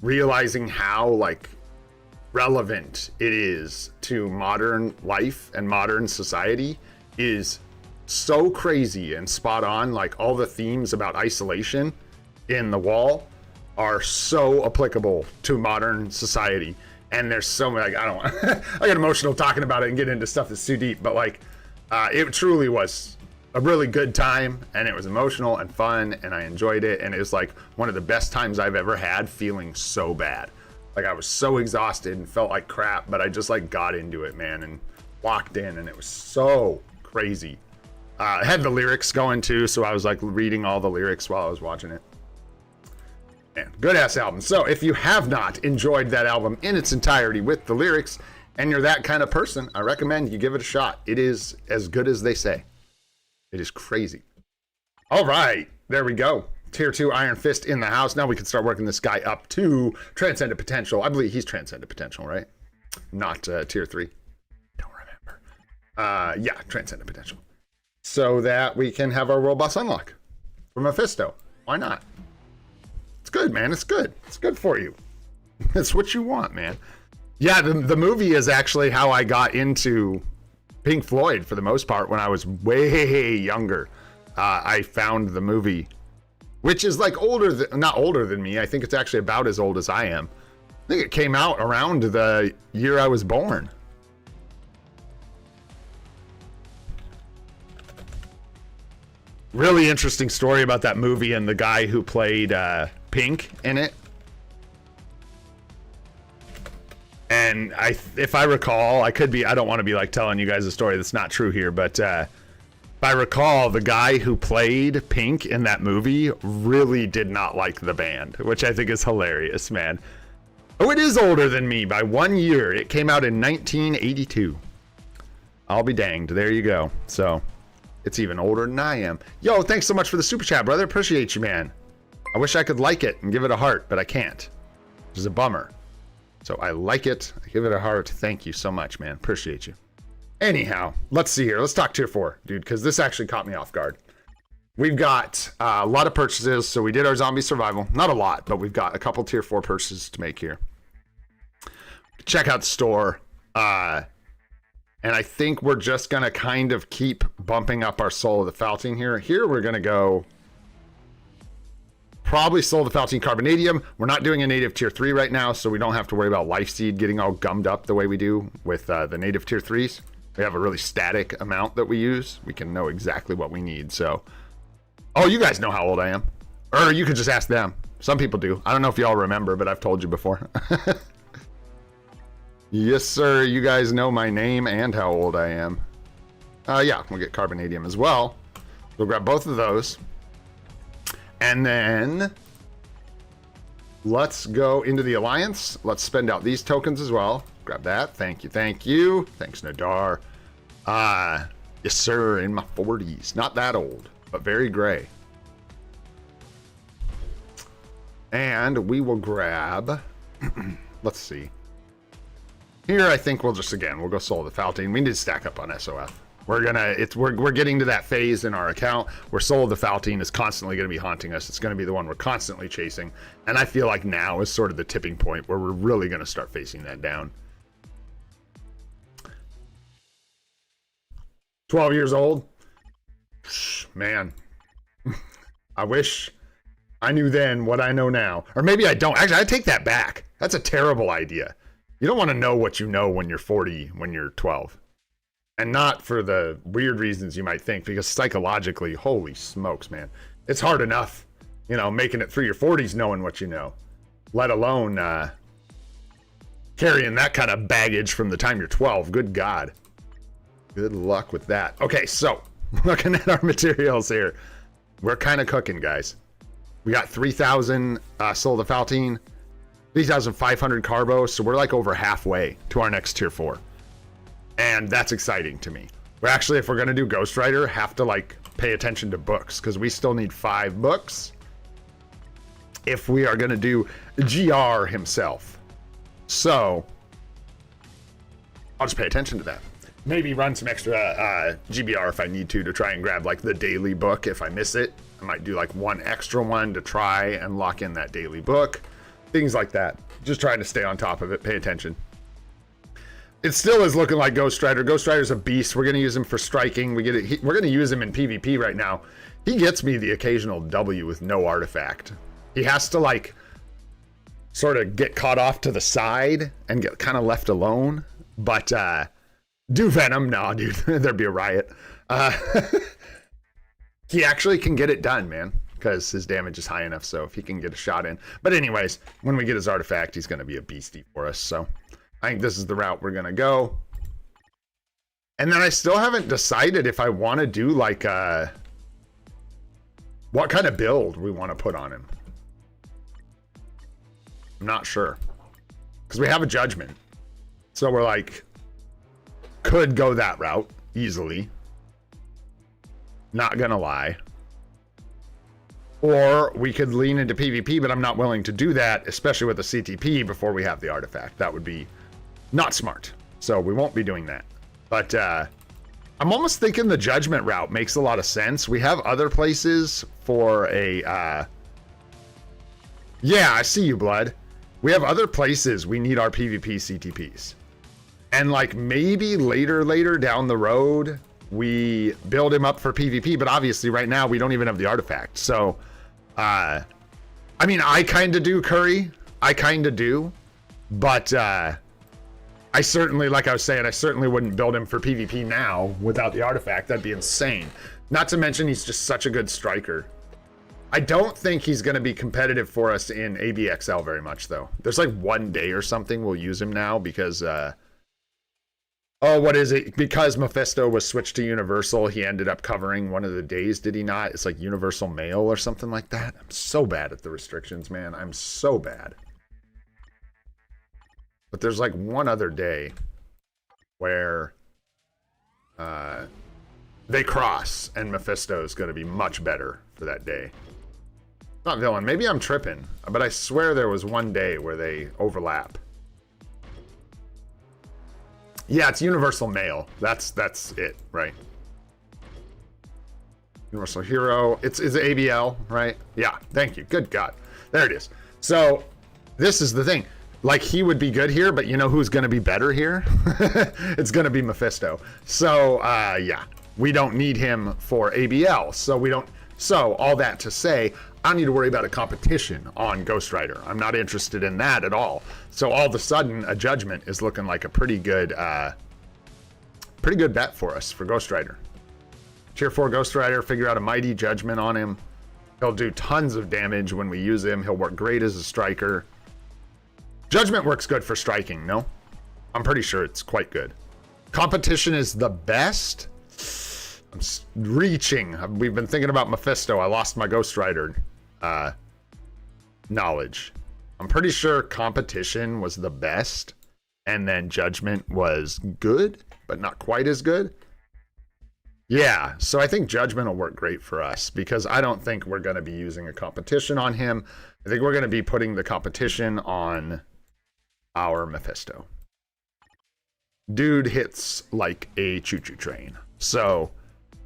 realizing how, like, relevant it is to modern life and modern society is so crazy and spot on. Like, all the themes about isolation in The Wall are so applicable to modern society. And there's so many, like, I don't want I get emotional talking about it and get into stuff that's too deep, but like, it truly was a really good time, and it was emotional and fun, and I enjoyed it, and it was like one of the best times I've ever had feeling so bad. Like, I was so exhausted and felt like crap, but I just like got into it, man, and locked in, and it was so crazy. I had the lyrics going too, so I was like reading all the lyrics while I was watching it. Man, good ass album. So if you have not enjoyed that album in its entirety with the lyrics, and you're that kind of person, I recommend you give it a shot. It is as good as they say. It is crazy. All right, there we go. Tier 2 Iron Fist in the house. Now we can start working this guy up to Transcendent Potential. I believe he's Transcendent Potential, right? Not Tier 3. Don't remember. Yeah, Transcendent Potential. So that we can have our World Boss Unlock for Mephisto. Why not? It's good, man. It's good. It's good for you. It's what you want, man. Yeah, the movie is actually how I got into Pink Floyd for the most part when I was way younger. I found the movie, which is like not older than me. I think it's actually about as old as I am. I think it came out around the year I was born. Really interesting story about that movie and the guy who played Pink in it. And if I recall, I don't want to be like telling you guys a story that's not true here, but if I recall, the guy who played Pink in that movie really did not like the band, which I think is hilarious, man. Oh, it is older than me by 1 year. It came out in 1982. I'll be danged. There you go. So it's even older than I am. Yo, thanks so much for the super chat, brother. Appreciate you, man. I wish I could like it and give it a heart, but I can't, which is a bummer. So I like it. I give it a heart. Thank you so much, man. Appreciate you. Anyhow, let's see here. Let's talk tier 4, dude, because this actually caught me off guard. We've got a lot of purchases. So we did our zombie survival. Not a lot, but we've got a couple tier 4 purchases to make here. Check out the store. And I think we're just going to kind of keep bumping up our Soul of the Faltine here. Here we're going to go probably Soul of the Faltine Carbonadium. We're not doing a native tier 3 right now, so we don't have to worry about Life Seed getting all gummed up the way we do with the native tier 3s. We have a really static amount that we use. We can know exactly what we need. So, oh, you guys know how old I am. Or you could just ask them. Some people do. I don't know if y'all remember, but I've told you before. Yes, sir. You guys know my name and how old I am. Yeah, we'll get Carbonadium as well. We'll grab both of those. And then let's go into the Alliance. Let's spend out these tokens as well. Grab that. Thank you. Thank you. Thanks, Nadar. Yes, sir. In my 40s. Not that old, but very gray. And we will grab... let's see. Here, I think we'll just, again, we'll go Soul of the Faltine. We need to stack up on SOF. We're getting to that phase in our account where Soul of the Faltine is constantly going to be haunting us. It's going to be the one we're constantly chasing. And I feel like now is sort of the tipping point where we're really going to start facing that down. 12 years old? Man. I wish I knew then what I know now. Or maybe I don't. Actually, I take that back. That's a terrible idea. You don't want to know what you know when you're 40, when you're 12. And not for the weird reasons you might think, because psychologically, holy smokes, man. It's hard enough, you know, making it through your 40s knowing what you know, let alone carrying that kind of baggage from the time you're 12. Good God. Good luck with that. Okay, so looking at our materials here, we're kind of cooking, guys. We got 3,000 Soul of the Faltine, 3,500 Carbo, so we're like over halfway to our next tier 4. And that's exciting to me. We're actually, if we're going to do Ghost Rider, have to like pay attention to books, because we still need 5 books if we are going to do GR himself. So I'll just pay attention to that. Maybe run some extra GBR if I need to try and grab like the daily book if I miss it. I might do like one extra one to try and lock in that daily book. Things like that. Just trying to stay on top of it, pay attention. It still is looking like Ghost Rider. Ghost Rider's a beast. We're going to use him for striking. We're going to use him in PvP right now. He gets me the occasional W with no artifact. He has to like sort of get caught off to the side and get kind of left alone. But do Venom? No, dude. There'd be a riot. He actually can get it done, man, because his damage is high enough. So if he can get a shot in. But anyways, when we get his artifact, he's going to be a beastie for us. So I think this is the route we're going to go. And then I still haven't decided if I want to do like what kind of build we want to put on him. I'm not sure. Because we have a judgment. So we're like, could go that route easily. Not going to lie. Or we could lean into PvP, but I'm not willing to do that, especially with the CTP before we have the artifact. That would be not smart. So we won't be doing that. But I'm almost thinking the judgment route makes a lot of sense. We have other places for a... yeah, I see you, Blood. We have other places we need our PvP CTPs. And like maybe later down the road, we build him up for PvP. But obviously right now we don't even have the artifact. So, I mean, I kind of do Curry. I kind of do. But I certainly, like I was saying, I certainly wouldn't build him for PvP now without the artifact. That'd be insane. Not to mention he's just such a good striker. I don't think he's going to be competitive for us in ABXL very much, though. There's like one day or something we'll use him now because, oh, what is it? Because Mephisto was switched to Universal, he ended up covering one of the days, did he not? It's like Universal Mail or something like that. I'm so bad at the restrictions, man. I'm so bad. But there's like one other day where they cross and Mephisto is going to be much better for that day. Not villain. Maybe I'm tripping, but I swear there was one day where they overlap. Yeah, it's Universal Mail. That's it, right? Universal Hero. It's ABL, right? Yeah, thank you. Good God. There it is. So this is the thing. Like, he would be good here, but you know who's going to be better here? It's going to be Mephisto. So, yeah, we don't need him for ABL. So we don't. So all that to say, I don't need to worry about a competition on Ghost Rider. I'm not interested in that at all. So all of a sudden, a judgment is looking like a pretty good bet for us for Ghost Rider. Tier 4 Ghost Rider, figure out a mighty judgment on him. He'll do tons of damage when we use him. He'll work great as a striker. Judgment works good for striking, no? I'm pretty sure it's quite good. Competition is the best. I'm reaching. We've been thinking about Mephisto. I lost my Ghost Rider knowledge. I'm pretty sure competition was the best, and then judgment was good, but not quite as good. Yeah, so I think judgment will work great for us because I don't think we're going to be using a competition on him. I think we're going to be putting the competition on our Mephisto. Dude hits like a choo-choo train. So,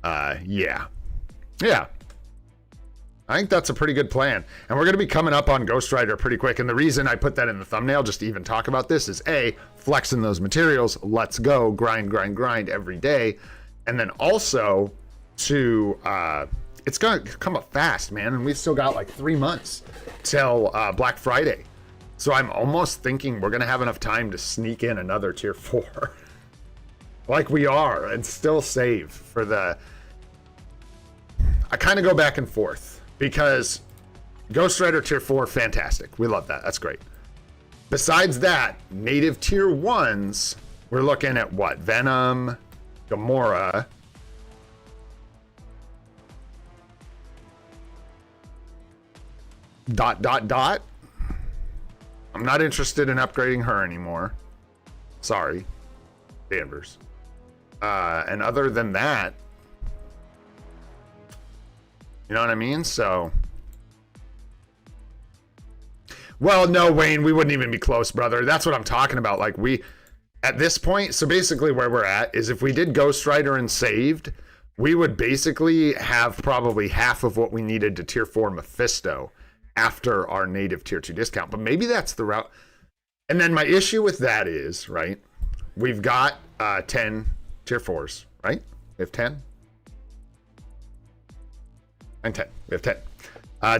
yeah. I think that's a pretty good plan. And we're going to be coming up on Ghost Rider pretty quick. And the reason I put that in the thumbnail, just to even talk about this, is A, flexing those materials. Let's go. Grind every day. And then also to, it's going to come up fast, man. And we've still got like 3 months till Black Friday. So I'm almost thinking we're going to have enough time to sneak in another tier 4. Like we are, and still save for the... I kind of go back and forth, because Ghost Rider tier 4, fantastic. We love that. That's great. Besides that, native tier 1s, we're looking at what? Venom, Gamora... ... I'm not interested in upgrading her anymore. Sorry, Danvers. And other than that, you know what I mean? So, well, no, Wayne, we wouldn't even be close, brother. That's what I'm talking about. Like, we, at this point, so basically where we're at is if we did Ghost Rider and saved, we would basically have probably half of what we needed to tier 4 Mephisto after our native tier 2 discount. But maybe that's the route. And then my issue with that is, right, we've got 10 tier 4s, right? We have 10? And 10. We have 10.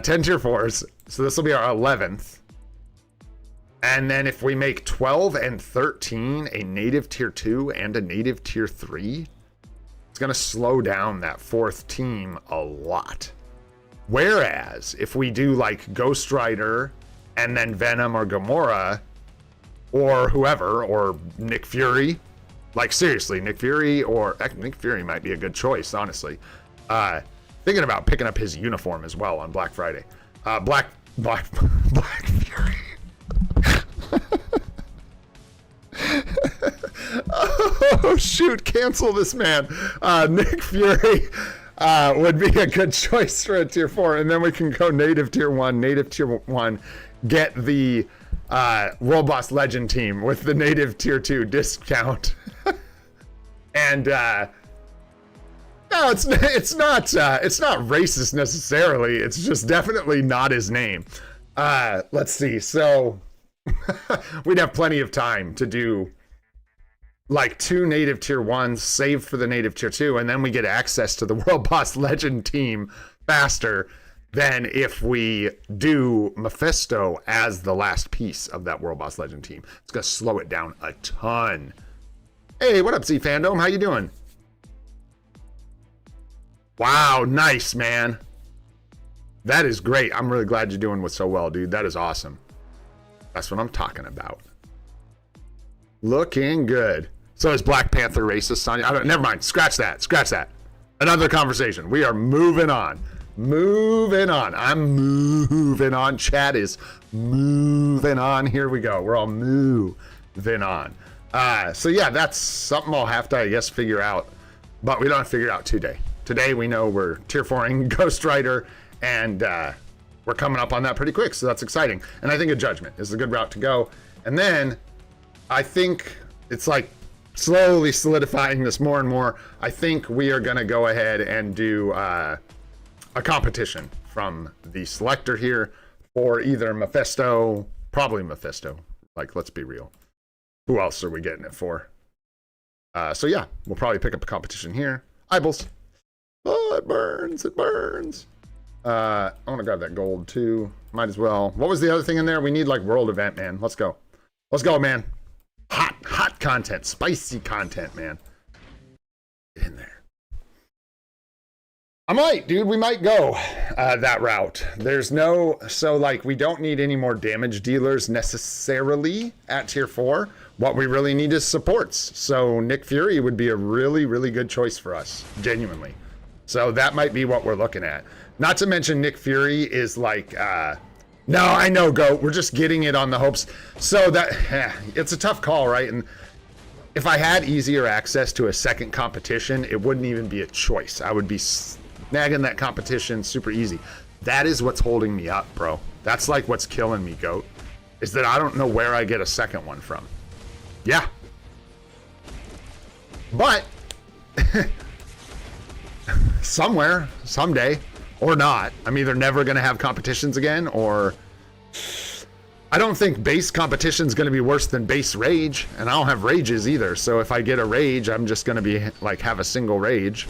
10 tier 4s. So this will be our 11th. And then if we make 12 and 13 a native tier 2 and a native tier 3, it's going to slow down that 4th team a lot. Whereas if we do like Ghost Rider and then Venom or Gamora or whoever, or Nick Fury, like seriously, Nick Fury might be a good choice, honestly. Thinking about picking up his uniform as well on Black Friday. Black Fury. Oh shoot, cancel this man. Nick Fury would be a good choice for a tier 4, and then we can go native tier 1, get the World Boss Legend team with the native tier 2 discount. And no, it's not racist necessarily. It's just definitely not his name. Let's see. So we'd have plenty of time to do like 2 native tier 1s, save for the native tier 2, and then we get access to the World Boss Legend team faster than if we do Mephisto as the last piece of that World Boss Legend team. It's going to slow it down a ton. Hey, what up, Z Fandom? How you doing? Wow, nice, man. That is great. I'm really glad you're doing so well, dude. That is awesome. That's what I'm talking about. Looking good. So is Black Panther racist, Sonya? Never mind. Scratch that. Scratch that. Another conversation. We are moving on. Moving on. I'm moving on. Chat is moving on. Here we go. We're all moving on. So yeah, that's something I'll have to, I guess, figure out. But we don't have to figure it out today. Today we know we're tier 4ing Ghost Rider, and we're coming up on that pretty quick, so that's exciting. And I think a Judgment is a good route to go. And then I think it's like slowly solidifying this more and more. I think we are going to go ahead and do a competition from the selector here for either Mephisto, probably Mephisto. Like, let's be real. Who else are we getting it for? So yeah, we'll probably pick up a competition here. Eyeballs. Oh, it burns. It burns. I want to grab that gold too. Might as well. What was the other thing in there? We need like world event, man. Let's go. Let's go, man. Hot content. Spicy content, man. Get in there. I might, dude. We might go that route. There's no... So, like, we don't need any more damage dealers necessarily at tier 4. What we really need is supports. So, Nick Fury would be a really, really good choice for us. Genuinely. So, that might be what we're looking at. Not to mention Nick Fury is like... No, I know, Goat. We're just getting it on the hopes. So that it's a tough call, right? And if I had easier access to a second competition, it wouldn't even be a choice. I would be snagging that competition super easy. That is what's holding me up, bro. That's like what's killing me, Goat. Is that I don't know where I get a second one from. Yeah. But somewhere, someday. Or not. I'm either never going to have competitions again, or I don't think base competition is going to be worse than base rage, and I don't have rages either. So if I get a rage, I'm just going to be like have a single rage.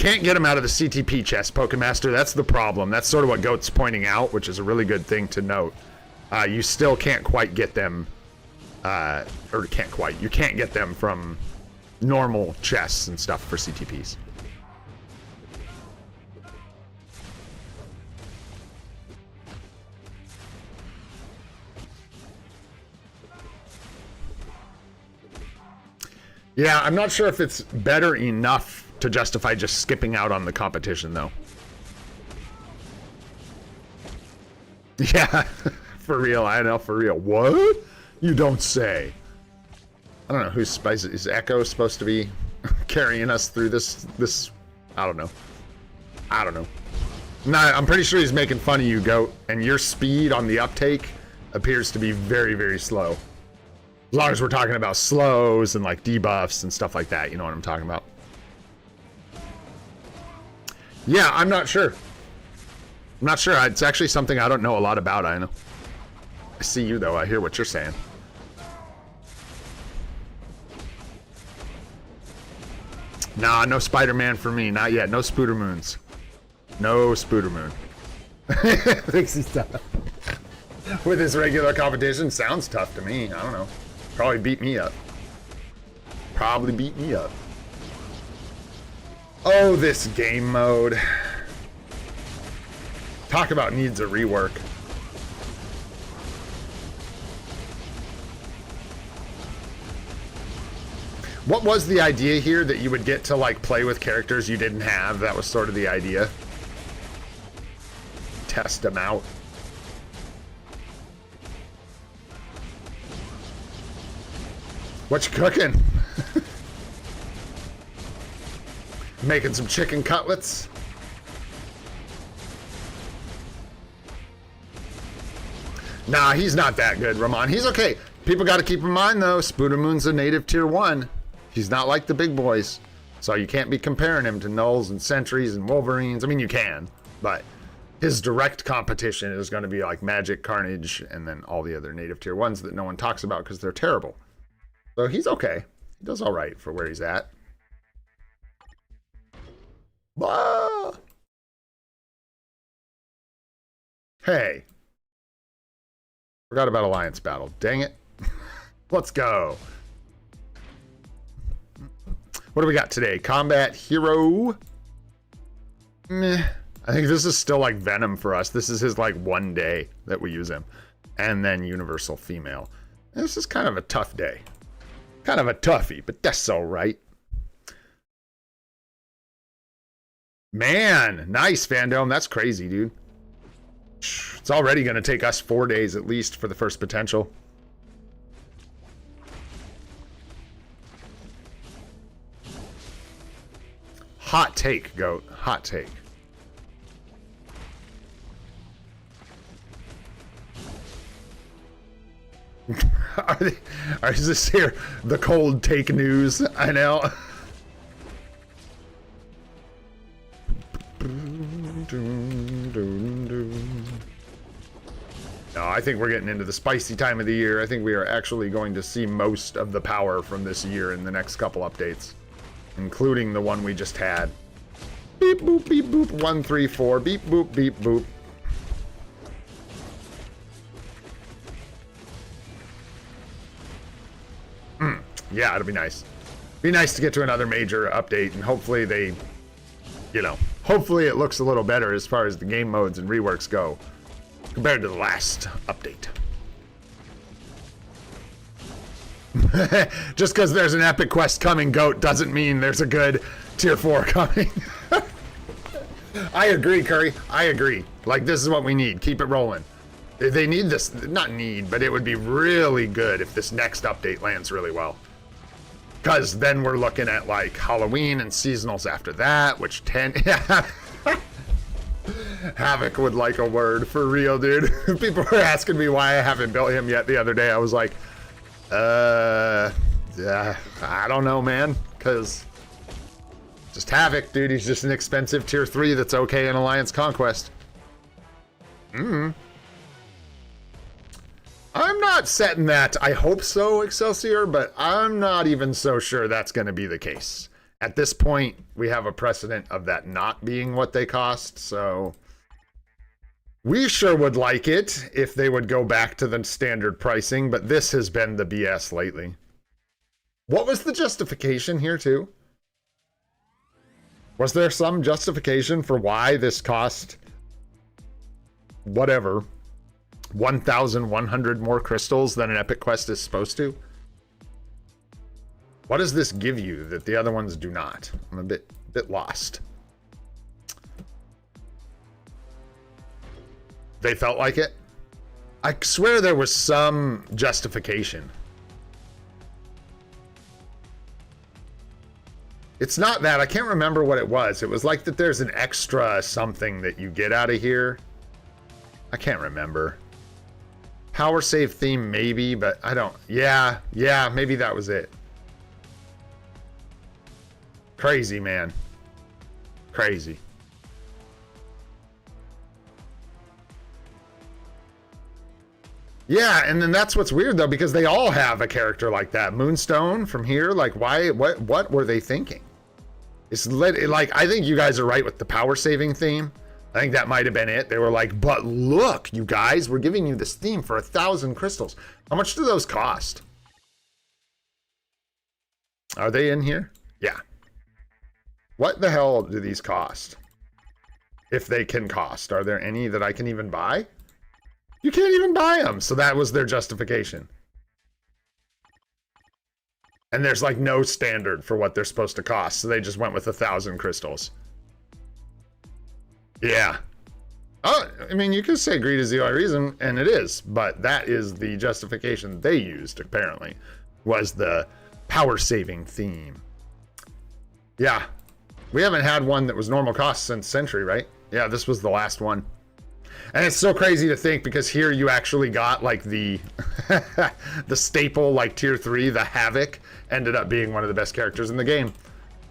can't get them out of the CTP chest, Pokemaster. That's the problem. That's sort of what Goat's pointing out, which is a really good thing to note. You still can't quite get them, or can't quite. You can't get them from normal chests and stuff for CTPs. Yeah, I'm not sure if it's better enough to justify just skipping out on the competition, though. Yeah, for real, I know, for real. What? You don't say. I don't know who's spice. Is Echo supposed to be carrying us through this? I don't know. I don't know. No, I'm pretty sure he's making fun of you, Goat, and your speed on the uptake appears to be very, very slow. As long as we're talking about slows and like debuffs and stuff like that, you know what I'm talking about. Yeah, I'm not sure. I'm not sure. It's actually something I don't know a lot about, I know. I see you, though. I hear what you're saying. Nah, no Spider-Man for me. Not yet. No Spooder Moons. No Spooder Moon. Thinks he's tough. With his regular competition, sounds tough to me. I don't know. Probably beat me up. Probably beat me up. Oh, this game mode. Talk about needs a rework. What was the idea here? That you would get to like play with characters you didn't have? That was sort of the idea. Test them out. What you cooking? Making some chicken cutlets? Nah, he's not that good, Ramon. He's okay. People got to keep in mind, though, Spooder Moon's a native tier 1. He's not like the big boys. So you can't be comparing him to Nulls and Sentries and Wolverines. I mean, you can, but his direct competition is going to be like Magic, Carnage, and then all the other native tier 1s that no one talks about because they're terrible. So he's okay. He does all right for where he's at. Blah. Hey. Forgot about Alliance Battle. Dang it. Let's go. What do we got today? Combat Hero. Meh. I think this is still like Venom for us. This is his like one day that we use him. And then Universal Female. This is kind of a tough day. Kind of a toughie, but that's all right. Man, nice, Fandom. That's crazy, dude. It's already going to take us 4 days at least for the first potential. Hot take, Goat. Hot take. Is this here the cold take news? I know. No, I think we're getting into the spicy time of the year. I think we are actually going to see most of the power from this year in the next couple updates, including the one we just had. Beep boop beep boop 134 beep boop beep boop. Yeah, it'll be nice. Be nice to get to another major update, and hopefully they, you know, hopefully it looks a little better as far as the game modes and reworks go compared to the last update. Just because there's an epic quest coming, Goat, doesn't mean there's a good tier 4 coming. I agree, Curry. I agree. Like, this is what we need. Keep it rolling. They need this, not need, but it would be really good if this next update lands really well. Because then we're looking at like Halloween and seasonals after that, which Havoc would like a word for real, dude. People were asking me why I haven't built him yet the other day. I was like, yeah, I don't know, man. Because just Havoc, dude. He's just an expensive tier 3 that's okay in Alliance Conquest. I'm not setting that. I hope so, Excelsior, but I'm not even so sure that's going to be the case. At this point, we have a precedent of that not being what they cost, so we sure would like it if they would go back to the standard pricing, but this has been the BS lately. What was the justification here, too? Was there some justification for why this cost, whatever, 1,100 more crystals than an epic quest is supposed to? What does this give you that the other ones do not? I'm a bit lost. They felt like it? I swear there was some justification. It's not that. I can't remember what it was. It was like that there's an extra something that you get out of here. I can't remember. Power save theme, maybe, but I don't. Yeah, maybe that was it. Crazy, man. Crazy. Yeah, and then that's what's weird, though, because they all have a character like that. Moonstone from here, like, why, what were they thinking? It's like, I think you guys are right with the power saving theme. I think that might have been it. They were like, but look, you guys, we're giving you this theme for 1,000 crystals. How much do those cost? Are they in here? Yeah. What the hell do these cost? If they can cost. Are there any that I can even buy? You can't even buy them. So that was their justification. And there's like no standard for what they're supposed to cost. So they just went with 1,000 crystals. Yeah. Oh, I mean, you could say greed is the only reason, and it is. But that is the justification they used, apparently, was the power-saving theme. Yeah. We haven't had one that was normal cost since Century, right? Yeah, this was the last one. And it's so crazy to think, because here you actually got like the the staple, like tier 3, the Havoc, ended up being one of the best characters in the game.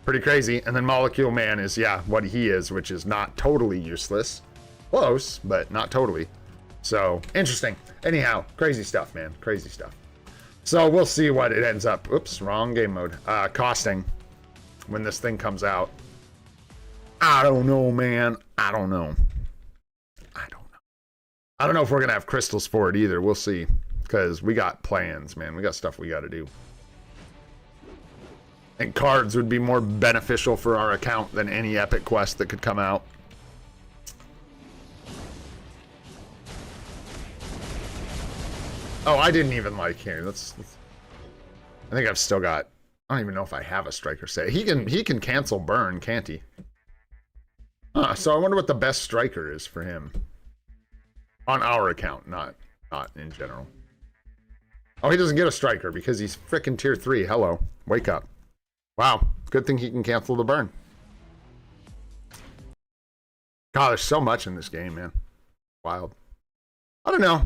Pretty crazy. And then Molecule Man is, yeah, what he is, which is not totally useless. Close, but not totally. So, interesting. Anyhow, crazy stuff, man. Crazy stuff. So we'll see what it ends up. Oops, wrong game mode. Costing when this thing comes out. I don't know, man. I don't know. I don't know if we're going to have crystals for it either. We'll see. Because we got plans, man. We got stuff we got to do. And cards would be more beneficial for our account than any epic quest that could come out. Oh, I didn't even like here. Let's I think I've still got. I don't even know if I have a striker set. He can cancel burn, can't he? So I wonder what the best striker is for him. On our account, not in general. Oh, he doesn't get a striker because he's frickin' tier 3. Hello. Wake up. Wow. Good thing he can cancel the burn. God, there's so much in this game, man. Wild. I don't know.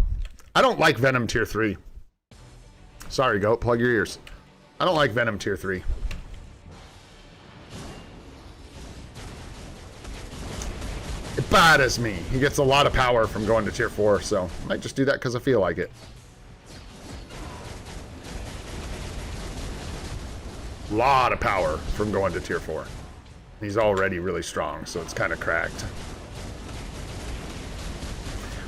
I don't like Venom tier 3. Sorry, goat. Plug your ears. I don't like Venom tier 3. It bothers me. He gets a lot of power from going to tier 4, so I might just do that because I feel like it. Lot of power from going to tier 4. He's already really strong, so it's kind of cracked.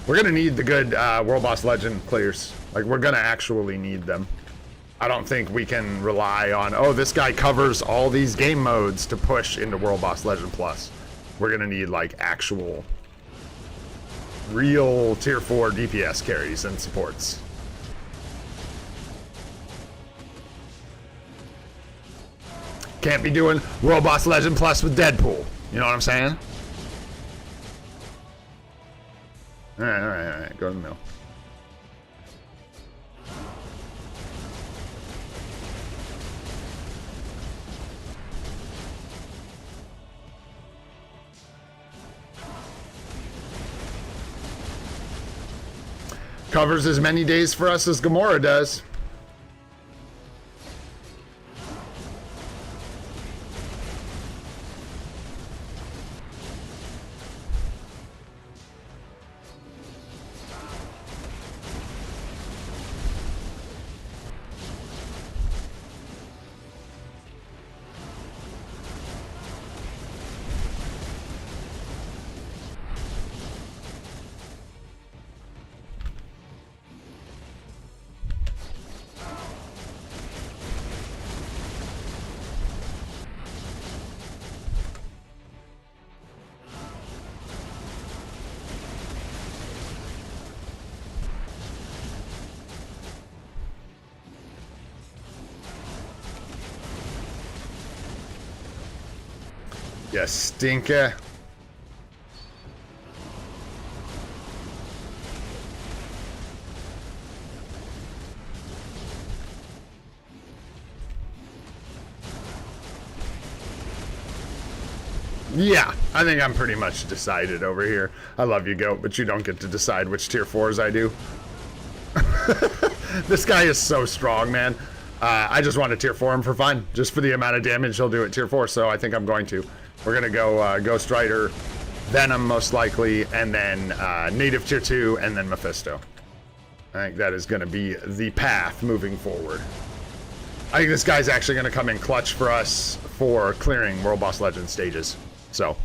We're going to need the good World Boss Legend clears. Like, we're going to actually need them. I don't think we can rely on, oh, this guy covers all these game modes to push into World Boss Legend Plus. We're going to need, like, actual, real tier 4 DPS carries and supports. Can't be doing World Boss Legend Plus with Deadpool. You know what I'm saying? Alright. Go to the mill. Covers as many days for us as Gamora does. You stinker. Yeah, I think I'm pretty much decided over here. I love you, Goat, but you don't get to decide which tier 4s I do. This guy is so strong, man. I just want to tier 4 him for fun. Just for the amount of damage he'll do at tier 4, so I think I'm going to. We're going to go Ghost Rider, Venom most likely, and then Native tier 2, and then Mephisto. I think that is going to be the path moving forward. I think this guy's actually going to come in clutch for us for clearing World Boss Legend stages. So,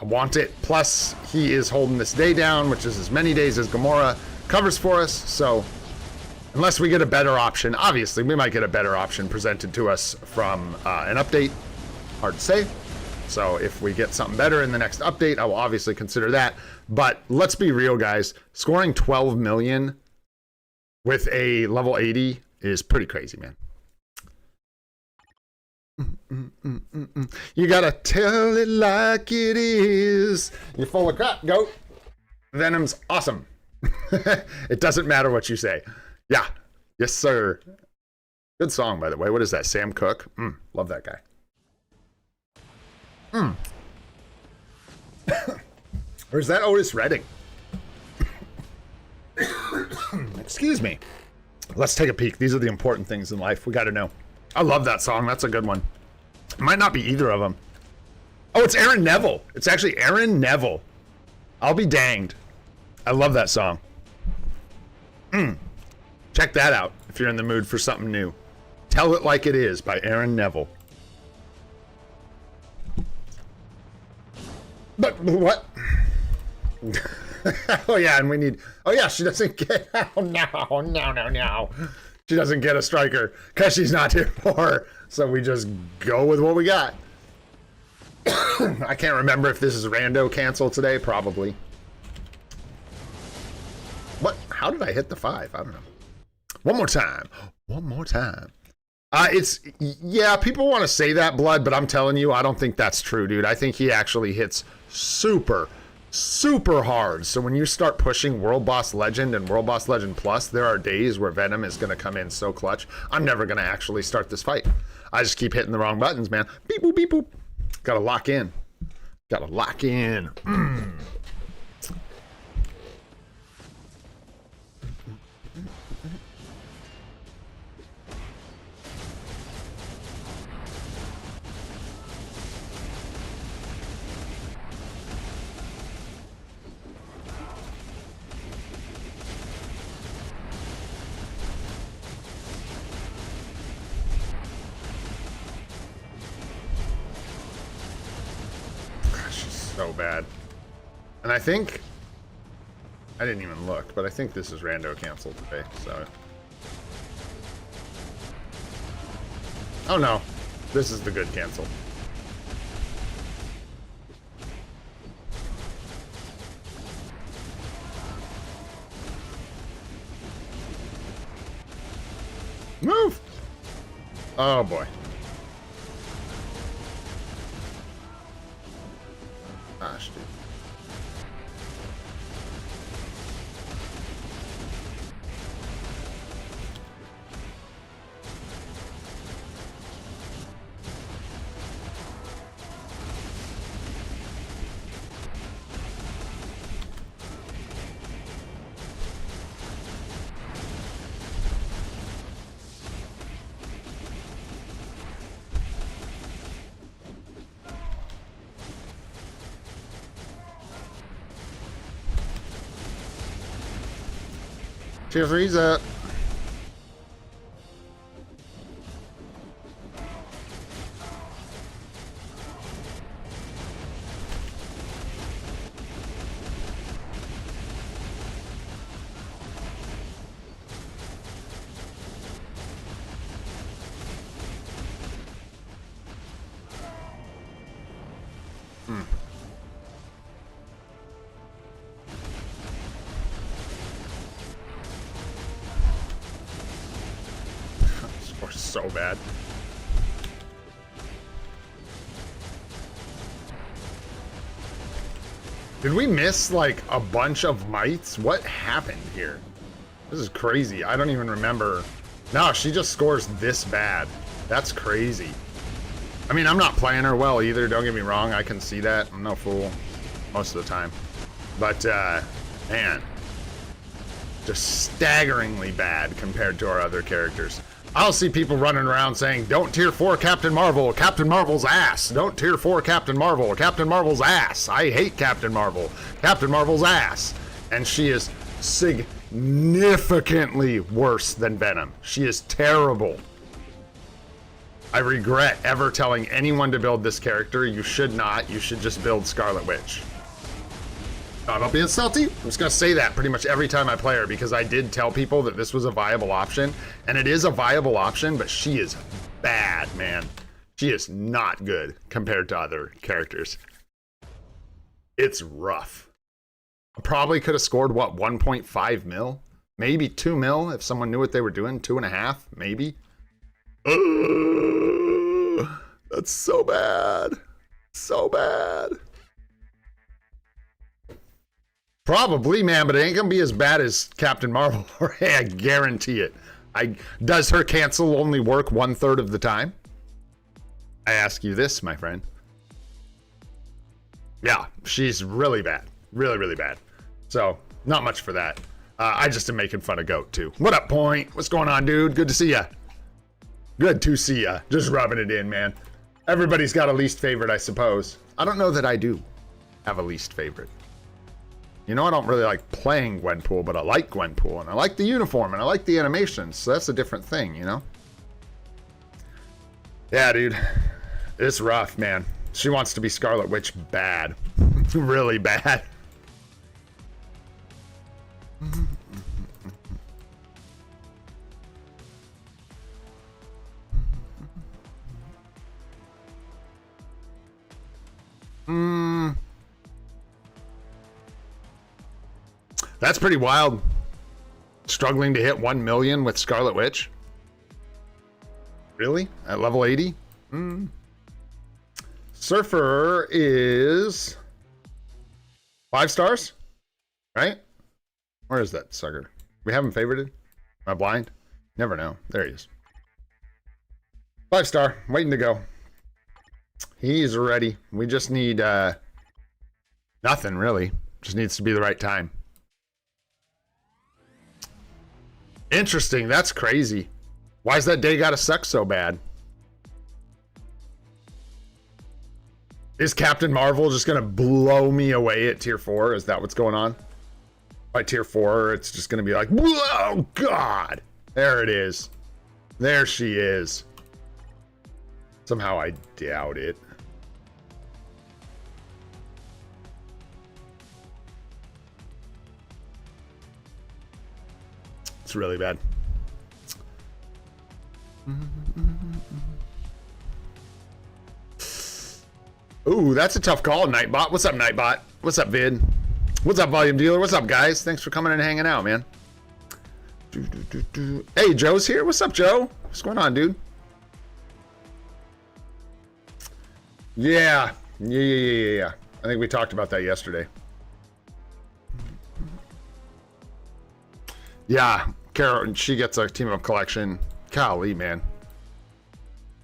I want it. Plus, he is holding this day down, which is as many days as Gamora covers for us. So, unless we get a better option, obviously, we might get a better option presented to us from an update. Hard to say. So, if we get something better in the next update, I will obviously consider that. But let's be real, guys. Scoring 12 million with a level 80 is pretty crazy, man. You gotta tell it like it is. You're full of crap, Goat. Venom's awesome. It doesn't matter what you say. Yeah. Yes, sir. Good song, by the way. What is that? Sam Cooke? Love that guy. Or is that Otis Redding? Excuse me. Let's take a peek. These are the important things in life. We gotta know. I love that song. That's a good one. It might not be either of them. Oh, it's Aaron Neville. It's actually Aaron Neville. I'll be danged. I love that song. Check that out if you're in the mood for something new. Tell It Like It Is by Aaron Neville. But what? Oh yeah, and we need. Oh yeah, she doesn't get. Oh no. She doesn't get a striker because she's not tier 4. So we just go with what we got. I can't remember if this is rando cancel today. Probably. What? How did I hit the 5? I don't know. One more time. One more time. Yeah, people want to say that, Blood, but I'm telling you, I don't think that's true, dude. I think he actually hits super hard. So when you start pushing World Boss Legend and World Boss Legend Plus, there are days where Venom is going to come in so clutch. I'm never going to actually start this fight. I just keep hitting the wrong buttons, man. Beep, boop, beep, boop. Gotta lock in. Gotta lock in. So bad. And I think I didn't even look, but I think this is rando canceled today, so. Oh no, this is the good cancel. Move! Oh boy. Gosh, dude. Tier 3's up. So bad. Did we miss like a bunch of mites? What happened here? This is crazy. I don't even remember. No, she just scores this bad. That's crazy. I mean, I'm not playing her well either. Don't get me wrong. I can see that. I'm no fool most of the time. But, man. Just staggeringly bad compared to our other characters. I'll see people running around saying, don't tier 4 Captain Marvel. Captain Marvel's ass. Don't tier 4 Captain Marvel. Captain Marvel's ass. I hate Captain Marvel. Captain Marvel's ass. And she is significantly worse than Venom. She is terrible. I regret ever telling anyone to build this character. You should not. You should just build Scarlet Witch. Not about being salty. I'm just gonna say that pretty much every time I play her because I did tell people that this was a viable option, and it is a viable option, but she is bad, man. She is not good compared to other characters. It's rough. I probably could have scored, what, 1.5 mil? Maybe 2 mil if someone knew what they were doing. 2.5, maybe. That's so bad. So bad. Probably, man, but it ain't gonna be as bad as Captain Marvel. Hey, I guarantee it. Does her cancel only work 1/3 of the time? I ask you this, my friend. Yeah, she's really bad. Really, really bad. So, not much for that. I just am making fun of Goat, too. What up, Point? What's going on, dude? Good to see ya. Good to see ya. Just rubbing it in, man. Everybody's got a least favorite, I suppose. I don't know that I do have a least favorite. You know, I don't really like playing Gwenpool, but I like Gwenpool, and I like the uniform, and I like the animations, so that's a different thing, you know? Yeah, dude. It's rough, man. She wants to be Scarlet Witch bad. Really bad. That's pretty wild. Struggling to hit 1 million with Scarlet Witch. Really? At level 80? Surfer is 5 stars, right? Where is that sucker? We haven't favorited? Am I blind? Never know. There he is. 5 star, waiting to go. He's ready. We just need nothing really. Just needs to be the right time. Interesting. That's crazy. Why's that day gotta suck so bad? Is Captain Marvel just gonna blow me away at tier 4? Is that what's going on? By tier 4, it's just gonna be like, oh God! There it is. There she is. Somehow I doubt it. It's really bad. Ooh, that's a tough call, Nightbot. What's up, Nightbot? What's up, Vid? What's up, Volume Dealer? What's up, guys? Thanks for coming and hanging out, man. Hey, Joe's here. What's up, Joe? What's going on, dude? Yeah. I think we talked about that yesterday. Yeah, Carol, she gets a team up collection. Golly, man.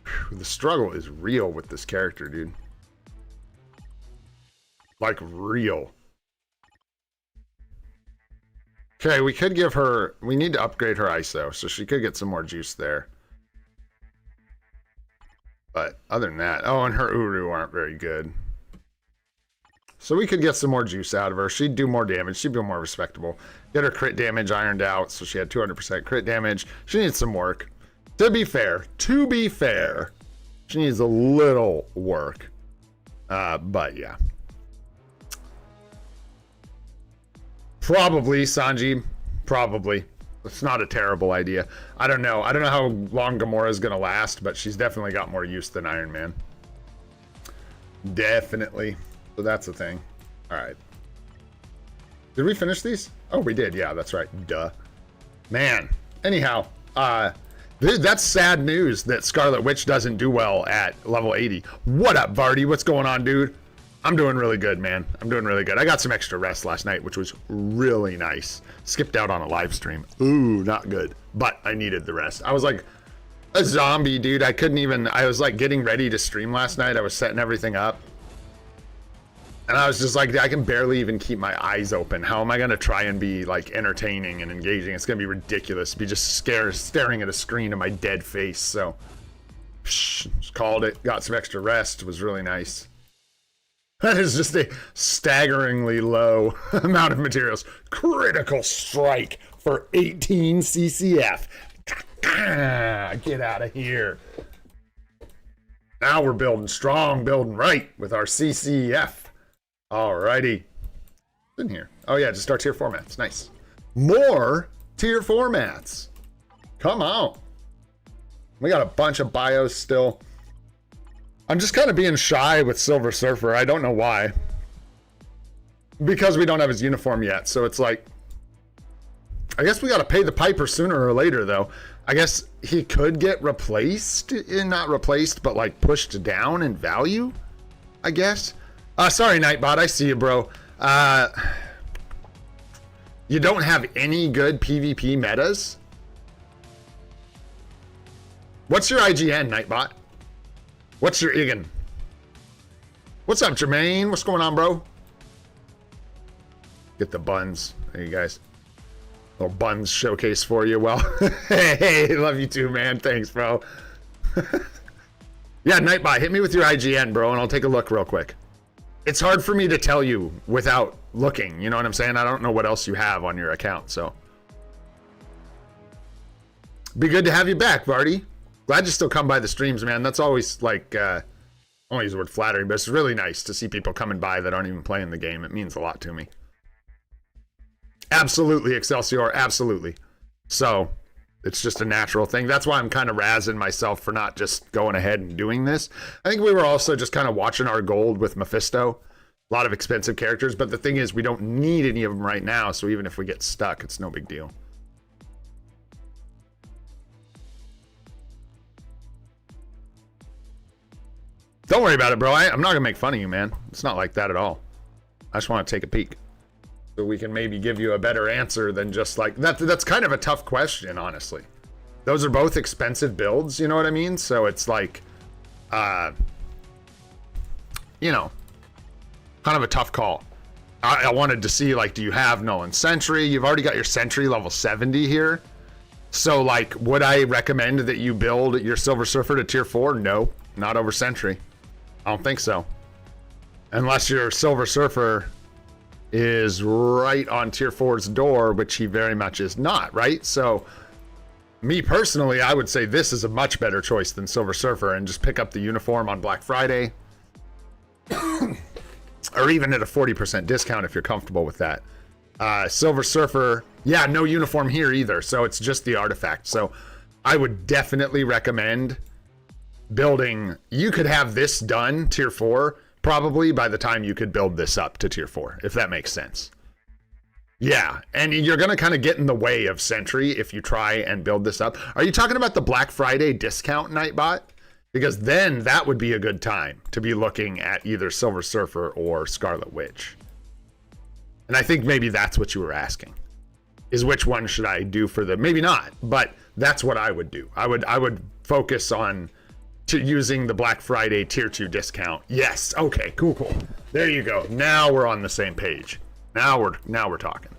Whew, the struggle is real with this character, dude. Like, real. Okay, we could give her... We need to upgrade her ISO, so she could get some more juice there. But other than that... Oh, and her Uru aren't very good. So we could get some more juice out of her. She'd do more damage. She'd be more respectable. Get her crit damage ironed out, so she had 200% crit damage. She needs some work. To be fair, she needs a little work. But yeah. Probably, Sanji. Probably. It's not a terrible idea. I don't know. I don't know how long Gamora's gonna last, but she's definitely got more use than Iron Man. Definitely. So that's the thing. Alright. Did we finish these? Oh, we did. Yeah, that's right. Duh. Man. Anyhow, that's sad news that Scarlet Witch doesn't do well at level 80. What up, Vardy? What's going on, dude? I'm doing really good, man. I'm doing really good. I got some extra rest last night, which was really nice. Skipped out on a live stream. Ooh, not good. But I needed the rest. I was like a zombie, dude. I couldn't even, I was like getting ready to stream last night. I was setting everything up. And I was just like, I can barely even keep my eyes open. How am I going to try and be like entertaining and engaging? It's going to be ridiculous to be just staring at a screen of my dead face. So, just called it. Got some extra rest. It was really nice. That is just a staggeringly low amount of materials. Critical strike for 18 CCF. Get out of here. Now we're building strong, building right with our CCF. Alrighty. In here. Oh yeah, just our tier formats. Nice. More tier formats. Come on. We got a bunch of bios still. I'm just kind of being shy with Silver Surfer. I don't know why. Because we don't have his uniform yet. So it's like, I guess we got to pay the piper sooner or later, though. I guess he could get replaced, not replaced, but like pushed down in value, I guess. Sorry, Nightbot. I see you, bro. You don't have any good PvP metas? What's your IGN, Nightbot? What's your Igen? What's up, Jermaine? What's going on, bro? Get the buns. There you guys. Little buns showcase for you. Well, hey, love you too, man. Thanks, bro. Yeah, Nightbot, hit me with your IGN, bro, and I'll take a look real quick. It's hard for me to tell you without looking. You know what I'm saying? I don't know what else you have on your account, so. Be good to have you back, Vardy. Glad you still come by the streams, man. That's always like, I won't use the word flattering, but it's really nice to see people coming by that aren't even playing the game. It means a lot to me. Absolutely, Excelsior, absolutely. So, it's just a natural thing. That's why I'm kind of razzing myself for not just going ahead and doing this. I think we were also just kind of watching our gold with Mephisto. A lot of expensive characters, but the thing is, we don't need any of them right now, so even if we get stuck, it's no big deal. Don't worry about it, bro. I'm not gonna make fun of you, man. It's not like that at all. I just want to take a peek so we can maybe give you a better answer than just like that. That's kind of a tough question, honestly. Those are both expensive builds, you know what I mean? So it's like, you know, kind of a tough call. I wanted to see, like, do you have Nolan Sentry? You've already got your Sentry level 70 here. So, like, would I recommend that you build your Silver Surfer to tier 4? No, not over Sentry. I don't think so. Unless your Silver Surfer is right on tier 4's door, which he very much is not, right? So, me personally, I would say this is a much better choice than Silver Surfer, and just pick up the uniform on Black Friday. Or even at a 40% discount if you're comfortable with that. Silver Surfer, yeah, no uniform here either, so it's just the artifact. So I would definitely recommend building. You could have this done tier 4 probably by the time you could build this up to tier 4, if that makes sense. Yeah, and you're going to kind of get in the way of Sentry if you try and build this up. Are you talking about the Black Friday discount, Nightbot? Because then that would be a good time to be looking at either Silver Surfer or Scarlet Witch. And I think maybe that's what you were asking, is which one should I do for the, maybe not, but that's what I would do. I would focus on using the Black Friday tier 2 discount. Yes. Okay, cool. There you go. Now we're on the same page. Now we're talking.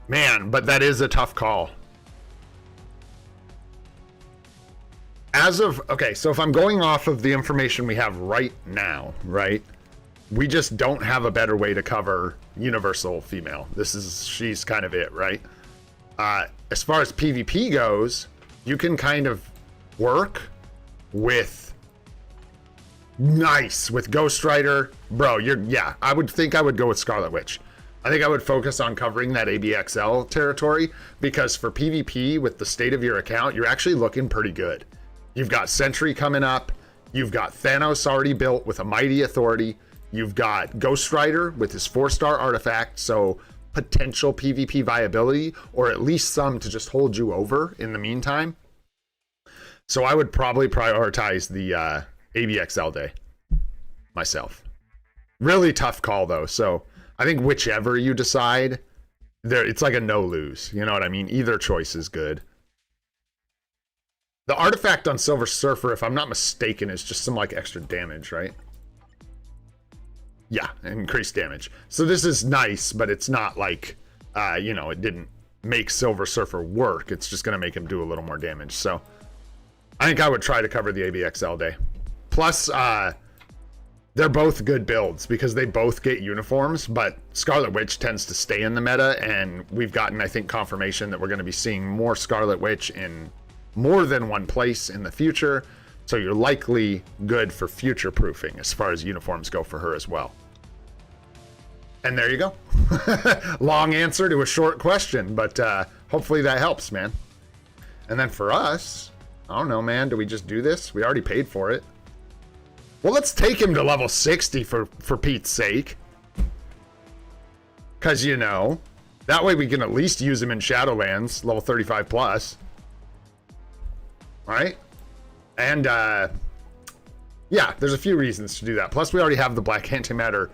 Man, but that is a tough call. Okay, so if I'm going off of the information we have right now, right? We just don't have a better way to cover universal female. She's kind of it, right? As far as PvP goes, you can kind of work with Ghost Rider. Bro, I would think I would go with Scarlet Witch. I think I would focus on covering that ABXL territory, because for PvP with the state of your account, you're actually looking pretty good. You've got Sentry coming up. You've got Thanos already built with a Mighty Authority. You've got Ghost Rider with his 4-star artifact, so potential PvP viability, or at least some to just hold you over in the meantime. So I would probably prioritize ABXL day myself. Really tough call though. So I think whichever you decide, there it's like a no lose. You know what I mean? Either choice is good. The artifact on Silver Surfer, if I'm not mistaken, is just some like extra damage, right? Yeah, increased damage. So this is nice, but it's not like, you know, it didn't make Silver Surfer work. It's just going to make him do a little more damage. So I think I would try to cover the ABXL day. Plus, they're both good builds because they both get uniforms, but Scarlet Witch tends to stay in the meta, and we've gotten, I think, confirmation that we're going to be seeing more Scarlet Witch in more than one place in the future. So you're likely good for future proofing as far as uniforms go for her as well. And there you go. Long answer to a short question, but hopefully that helps, man. And then for us, I don't know, man. Do we just do this? We already paid for it. Well, let's take him to level 60 for Pete's sake. Because, you know, that way we can at least use him in Shadowlands, level 35 plus. All right? And, yeah, there's a few reasons to do that. Plus, we already have the Black Antimatter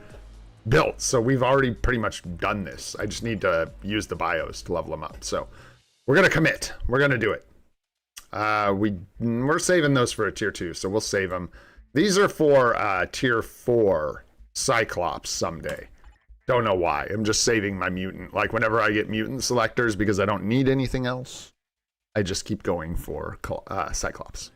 built, so we've already pretty much done this. I just need to use the bios to level them up. So we're going to commit. We're going to do it. We're saving those for a tier 2, so we'll save them. These are for tier 4 Cyclops someday. Don't know why. I'm just saving my mutant. Like, whenever I get mutant selectors, because I don't need anything else, I just keep going for Cyclops.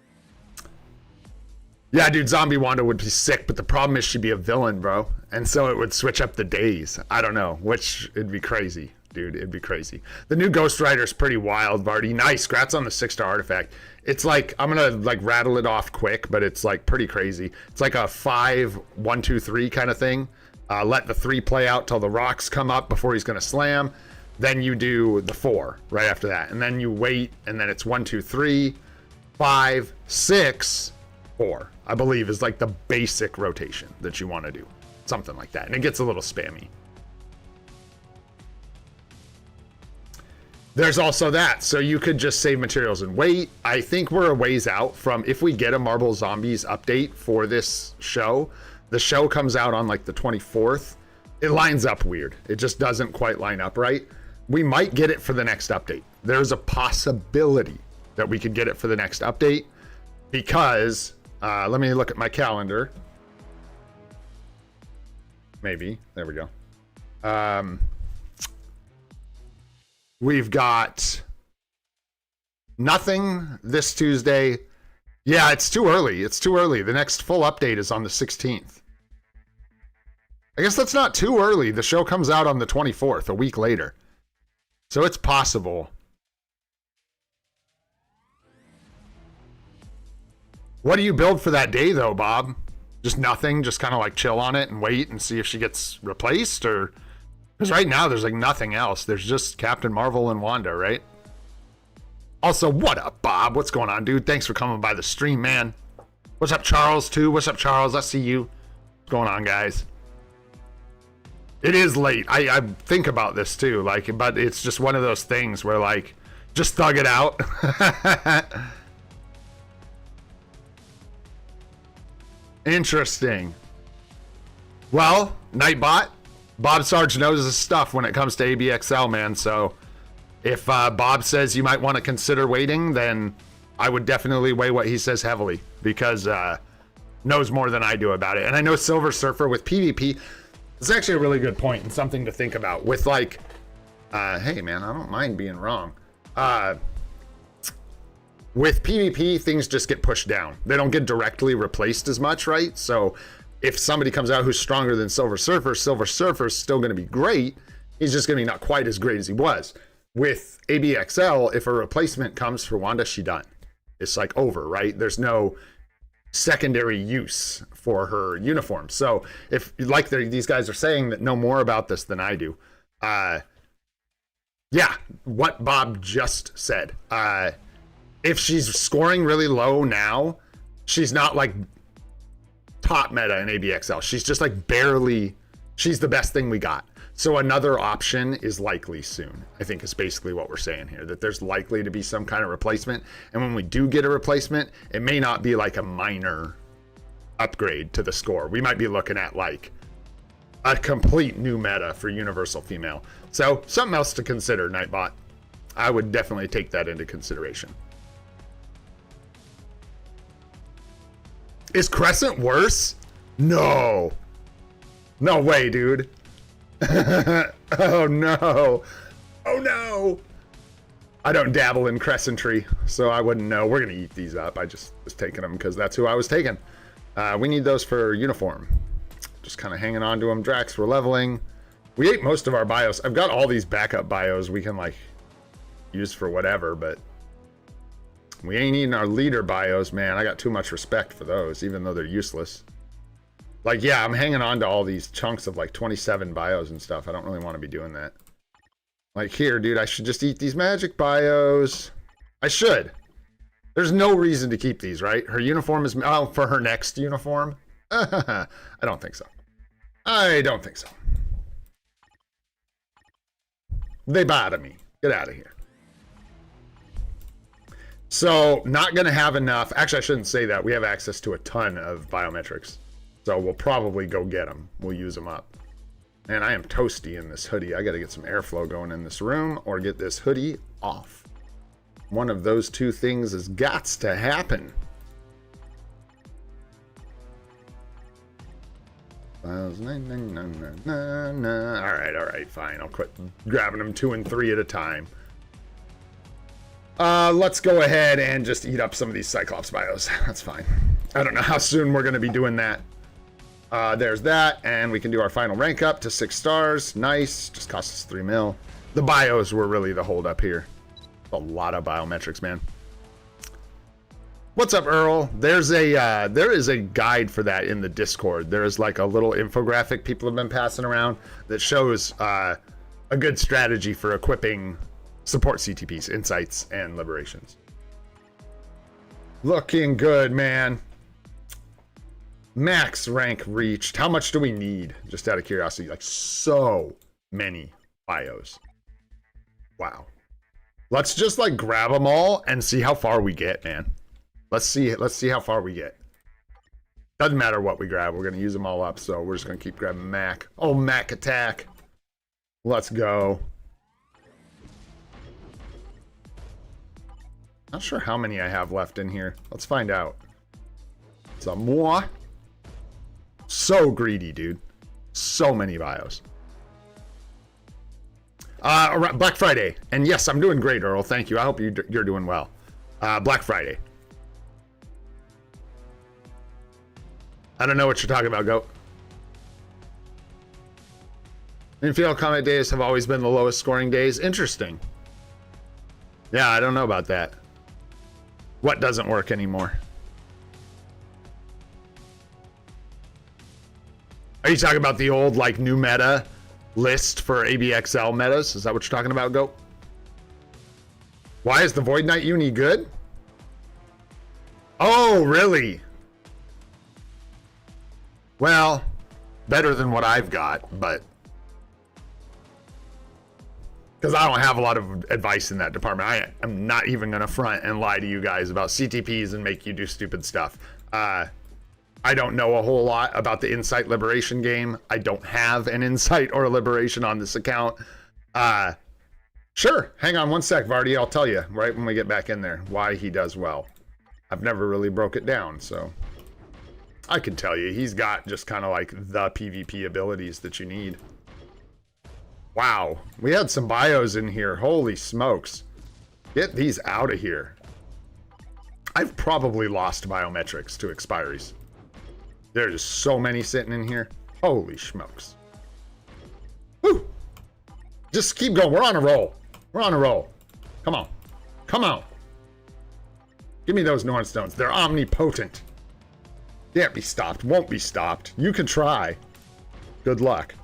Yeah, dude, Zombie Wanda would be sick, but the problem is she'd be a villain, bro. And so it would switch up the days. I don't know, which it'd be crazy, dude. It'd be crazy. The new Ghost Rider's pretty wild, Vardy. Nice, congrats on the 6-star artifact. It's like, I'm gonna like rattle it off quick, but it's like pretty crazy. It's like a 5-1-2-3 kind of thing. Let the 3 play out till the rocks come up before he's gonna slam. Then you do the 4 right after that. And then you wait, and then it's 1, 2, 3, 5, 6, 4, I believe is like the basic rotation that you want to do. Something like that. And it gets a little spammy. There's also that. So you could just save materials and wait. I think we're a ways out from, if we get a Marble Zombies update for this show, the show comes out on like the 24th. It lines up weird. It just doesn't quite line up right. We might get it for the next update. There's a possibility that we could get it for the next update because let me look at my calendar. Maybe. There we go. We've got nothing this Tuesday. Yeah, it's too early. It's too early. The next full update is on the 16th. I guess that's not too early. The show comes out on the 24th, a week later. So it's possible. What do you build for that day, though, Bob? Just nothing? Just kind of like chill on it and wait and see if she gets replaced? Or because right now there's like nothing else. There's just Captain Marvel and Wanda, right? Also, what up, Bob? What's going on, dude? Thanks for coming by the stream, man. What's up, Charles, too? What's up, Charles? I see you. What's going on, guys? It is late. I think about this, too. Like, but it's just one of those things where, like, just thug it out. Interesting. Well, Nightbot, Bob Sarge knows his stuff when it comes to ABXL, man. So if Bob says you might want to consider waiting, then I would definitely weigh what he says heavily because knows more than I do about it. And I know Silver Surfer with PvP is actually a really good point and something to think about with like, hey man, I don't mind being wrong. With PvP, things just get pushed down. They don't get directly replaced as much, right? So if somebody comes out who's stronger than Silver Surfer's still going to be great. He's just going to be not quite as great as he was. With ABXL, if a replacement comes for Wanda, she done. It's like over, right? There's no secondary use for her uniform. So if like these guys are saying that know more about this than I do, yeah, what Bob just said. If she's scoring really low now, she's not like top meta in ABXL. She's just like barely, she's the best thing we got. So another option is likely soon, I think is basically what we're saying here, that there's likely to be some kind of replacement. And when we do get a replacement, it may not be like a minor upgrade to the score. We might be looking at like a complete new meta for universal female. So something else to consider, Nightbot. I would definitely take that into consideration. Is Crescent worse? No. No way, dude. Oh no. Oh no. I don't dabble in Crescentry, so I wouldn't know. We're gonna eat these up. I just was taking them because that's who I was taking. We need those for uniform. Just kind of hanging on to them. Drax, we're leveling. We ate most of our bios. I've got all these backup bios we can like use for whatever, but we ain't eating our leader bios, man. I got too much respect for those, even though they're useless. Like, yeah, I'm hanging on to all these chunks of like 27 bios and stuff. I don't really want to be doing that. Like, here, dude, I should just eat these magic bios. I should. There's no reason to keep these, right? Her uniform is... Oh, for her next uniform? I don't think so. I don't think so. They bother me. Get out of here. So, not going to have enough. Actually, I shouldn't say that. We have access to a ton of biometrics. So, we'll probably go get them. We'll use them up. Man, I am toasty in this hoodie. I got to get some airflow going in this room or get this hoodie off. One of those two things has got to happen. All right, fine. I'll quit grabbing them 2 and 3 at a time. Let's go ahead and just eat up some of these Cyclops bios. That's fine. I don't know how soon we're going to be doing that. There's that, and we can do our final rank up to 6 stars. Nice. Just cost us 3 mil. The bios were really the hold up here. A lot of biometrics, man. What's up, Earl? There is a guide for that in the Discord. There is like a little infographic people have been passing around that shows a good strategy for equipping support CTPs, insights, and liberations. Looking good, man. Max rank reached. How much do we need? Just out of curiosity, like so many bios. Wow. Let's just like grab them all and see how far we get, man. Let's see how far we get. Doesn't matter what we grab. We're going to use them all up, so we're just going to keep grabbing Mac. Oh, Mac attack. Let's go. Not sure how many I have left in here. Let's find out. Some more. So greedy, dude. So many bios. Black Friday. And yes, I'm doing great, Earl. Thank you. I hope you're doing well. Black Friday. I don't know what you're talking about, Goat. Infield combat days have always been the lowest scoring days. Interesting. Yeah, I don't know about that. What doesn't work anymore? Are you talking about the old, like, new meta list for ABXL metas? Is that what you're talking about, Goat? Why is the Void Knight uni good? Oh, really? Well, better than what I've got, but... Because I don't have a lot of advice in that department. I'm not even going to front and lie to you guys about CTPs and make you do stupid stuff. I don't know a whole lot about the Insight Liberation game. I don't have an Insight or a Liberation on this account. Sure, hang on one sec, Vardy. I'll tell you right when we get back in there why he does well. I've never really broke it down, so... I can tell you, he's got just kind of like the PvP abilities that you need. Wow, we had some bios in here. Holy smokes. Get these out of here. I've probably lost biometrics to expiries. There's so many sitting in here. Holy smokes. Woo! Just keep going. We're on a roll. We're on a roll. Come on. Come on. Give me those Norn Stones. They're omnipotent. Can't be stopped. Won't be stopped. You can try. Good luck.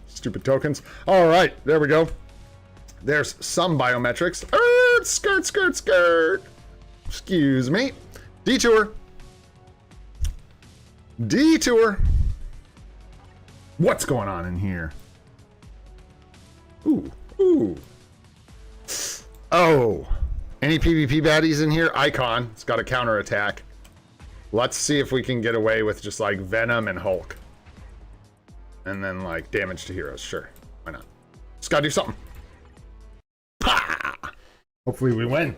Stupid tokens. All right. There we go. There's some biometrics. Skirt, skirt, skirt. Excuse me. Detour. Detour. What's going on in here? Ooh. Ooh. Oh. Any PvP baddies in here? Icon. It's got a counter attack. Let's see if we can get away with just like Venom and Hulk. And then like damage to heroes. Sure. Why not? Just gotta do something. Ha! Hopefully we win.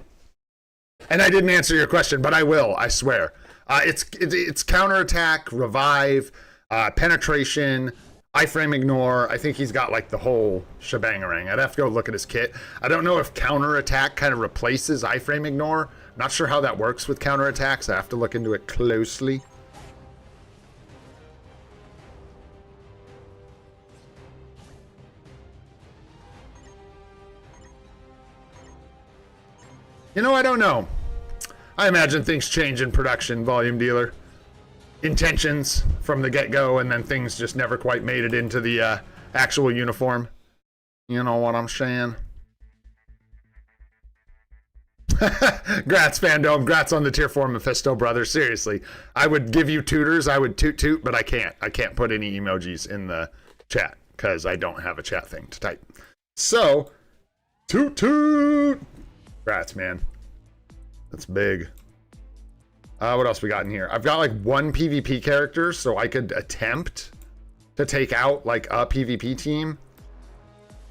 And I didn't answer your question, but I will, I swear. It's counterattack, revive, penetration, iframe ignore. I think he's got like the whole shebangarang. I'd have to go look at his kit. I don't know if counterattack kind of replaces iframe ignore. Not sure how that works with counterattacks. I have to look into it closely. You know, I don't know. I imagine things change in production, volume dealer. Intentions from the get-go, and then things just never quite made it into the actual uniform. You know what I'm saying? Grats, Fandom. Grats on the tier 4 Mephisto, brother. Seriously. I would give you tutors. I would toot, but I can't. I can't put any emojis in the chat because I don't have a chat thing to type. So, toot. Grats, man. That's big. What else we got in here? I've got like one PvP character, so I could attempt to take out like a PvP team.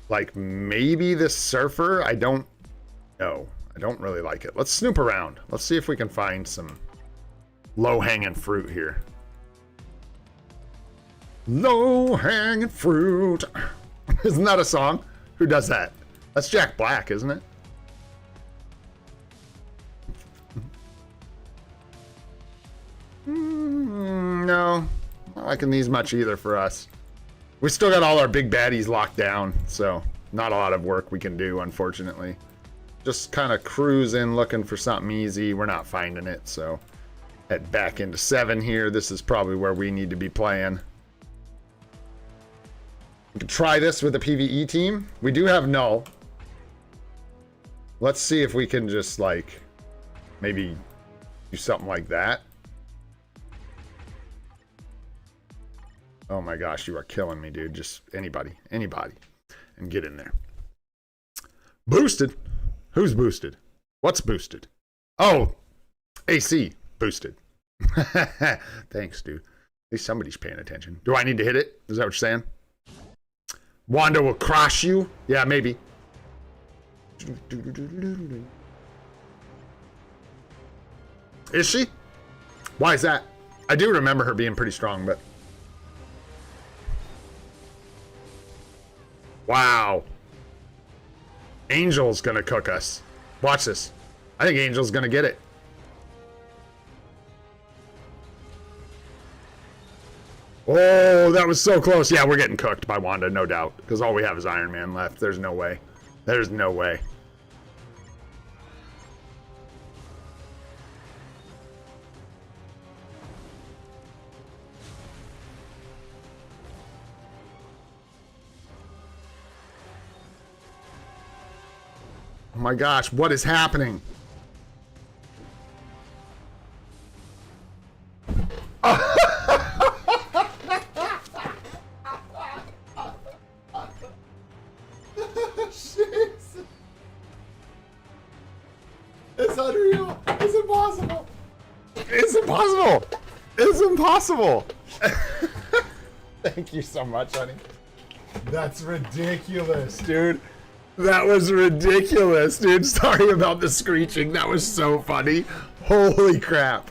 Like maybe this Surfer. I don't know. I don't really like it. Let's snoop around. Let's see if we can find some low-hanging fruit here. Low-hanging fruit. Isn't that a song? Who does that? That's Jack Black, isn't it? No, not liking these much either for us. We still got all our big baddies locked down, so not a lot of work we can do, unfortunately. Just kind of cruising, looking for something easy. We're not finding it, so head back into 7 here. This is probably where we need to be playing. We can try this with a PvE team. We do have Null. Let's see if we can just, like, maybe do something like that. Oh my gosh, you are killing me, dude. Just anybody, and get in there. Boosted. Who's boosted? What's boosted? Oh, AC boosted. Thanks, dude. At least somebody's paying attention. Do I need to hit it? Is that what you're saying? Wanda will crush you? Yeah, maybe. Is she? Why is that? I do remember her being pretty strong, but... Wow. Angel's gonna cook us. Watch this. I think Angel's gonna get it. Oh, that was so close. Yeah, we're getting cooked by Wanda, no doubt. Because all we have is Iron Man left. There's no way. There's no way. Oh my gosh, what is happening? It's unreal. It's impossible. It's impossible. It's impossible. Thank you so much, honey. That's ridiculous, dude. That was ridiculous, dude. Sorry about the screeching. That was so funny. Holy crap.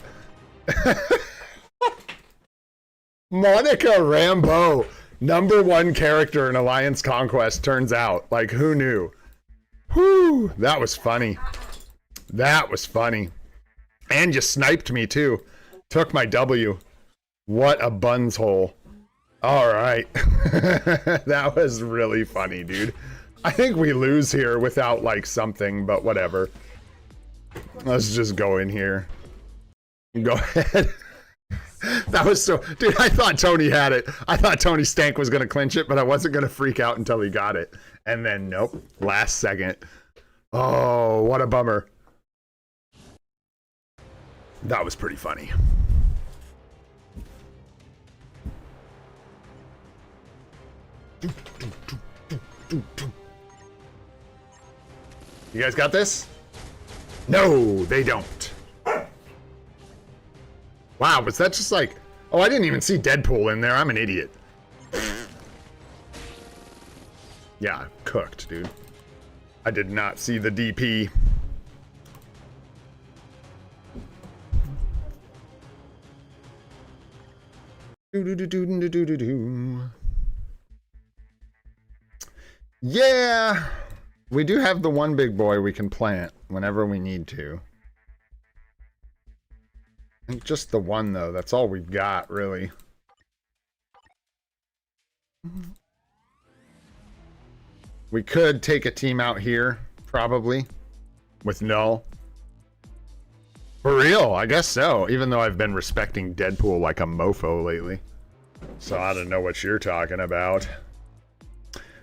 Monica Rambeau, #1 character in Alliance Conquest, turns out. Like, who knew? Whew, that was funny. That was funny. And you sniped me, too. Took my W. What a buns hole. All right. That was really funny, dude. I think we lose here without, like, something, but whatever. Let's just go in here. Go ahead. That was so... Dude, I thought Tony had it. I thought Tony Stank was going to clinch it, but I wasn't going to freak out until he got it. And then, nope. Last second. Oh, what a bummer. That was pretty funny. You guys got this? No, they don't. Wow, was that just like... Oh, I didn't even see Deadpool in there. I'm an idiot. Yeah, cooked, dude. I did not see the DP. Yeah, we do have the one big boy we can plant whenever we need to. I think just the one, though. That's all we've got, really. We could take a team out here, probably, with Null. For real, I guess so. Even though I've been respecting Deadpool like a mofo lately. So I don't know what you're talking about.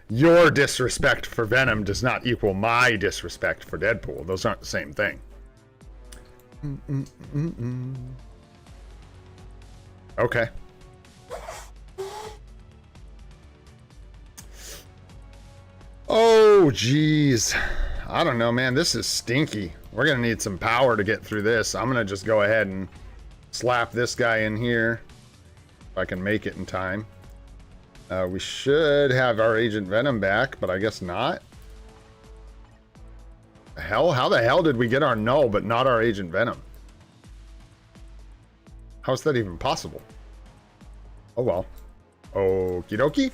Your disrespect for Venom does not equal my disrespect for Deadpool. Those aren't the same thing. Okay. Oh, geez. I don't know, man. This is stinky. We're going to need some power to get through this. I'm going to just go ahead and slap this guy in here. If I can make it in time. We should have our Agent Venom back, but I guess not. How the hell did we get our Null, but not our Agent Venom? How is that even possible? Oh, well. Okie dokie.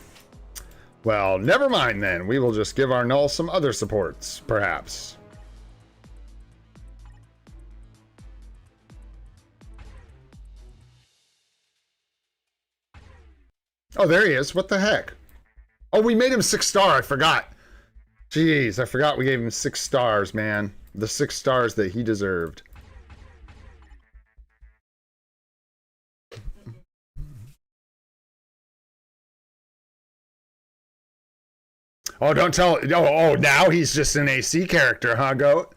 Well, never mind then. We will just give our Null some other supports, perhaps. Oh, there he is. What the heck? Oh, we made him 6-star. I forgot. Jeez, I forgot we gave him 6 stars, man. The 6 stars that he deserved. Oh, don't tell. Oh, now he's just an AC character, huh, Goat?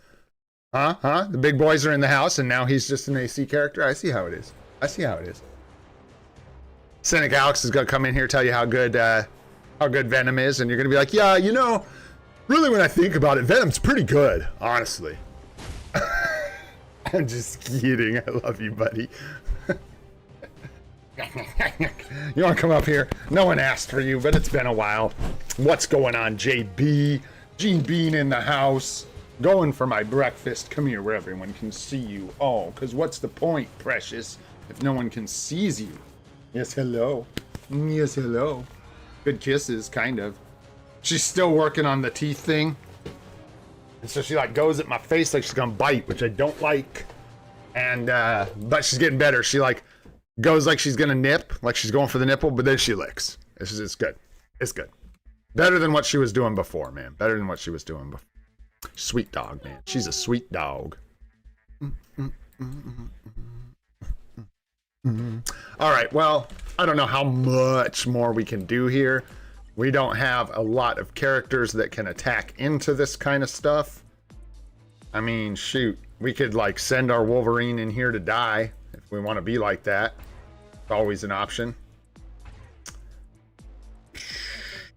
Huh? The big boys are in the house, and now he's just an AC character? I see how it is. I see how it is. Cynic Alex is going to come in here tell you how good Venom is, and you're going to be like, yeah, you know, really when I think about it, Venom's pretty good, honestly. I'm just kidding. I love you, buddy. You want to come up here? No one asked for you, but it's been a while. What's going on, JB? Gene Bean in the house. Going for my breakfast. Come here where everyone can see you. Oh, because what's the point, precious, if no one can seize you? Yes, hello. Yes, hello. Good kisses, kind of. She's still working on the teeth thing. And so she like goes at my face like she's gonna bite, which I don't like. And but she's getting better. She like goes like she's gonna nip, like she's going for the nipple, but then she licks. It's good. It's good. Better than what she was doing before, man. Better than what she was doing before. Sweet dog, man. She's a sweet dog. All right, well, I don't know how much more we can do here. We don't have a lot of characters that can attack into this kind of stuff. I mean, shoot, we could like send our Wolverine in here to die if we want to be like that. It's always an option.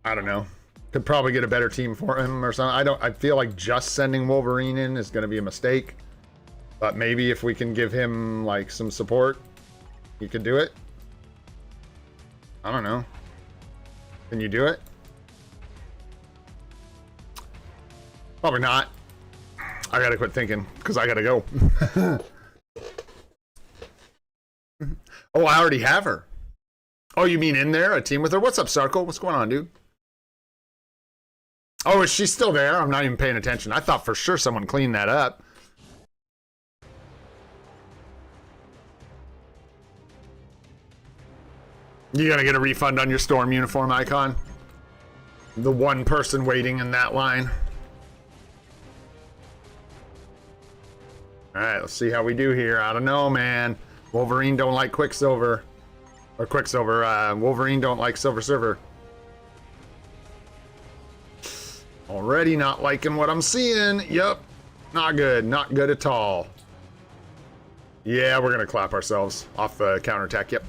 I don't know. Could probably get a better team for him or something. I feel like just sending Wolverine in is going to be a mistake. But maybe if we can give him like some support, he could do it. I don't know. Can you do it? Probably not. I gotta quit thinking because I gotta go. Oh, I already have her. Oh, you mean in there? A team with her? What's up, Sarko? What's going on, dude? Oh, is she still there? I'm not even paying attention. I thought for sure someone cleaned that up. You gonna get a refund on your Storm uniform icon? The one person waiting in that line. Alright, let's see how we do here. I don't know, man. Wolverine don't like Quicksilver. Or Quicksilver, Wolverine don't like Silver Surfer. Already not liking what I'm seeing. Yep. Not good. Not good at all. Yeah, we're gonna clap ourselves off the counterattack. Yep.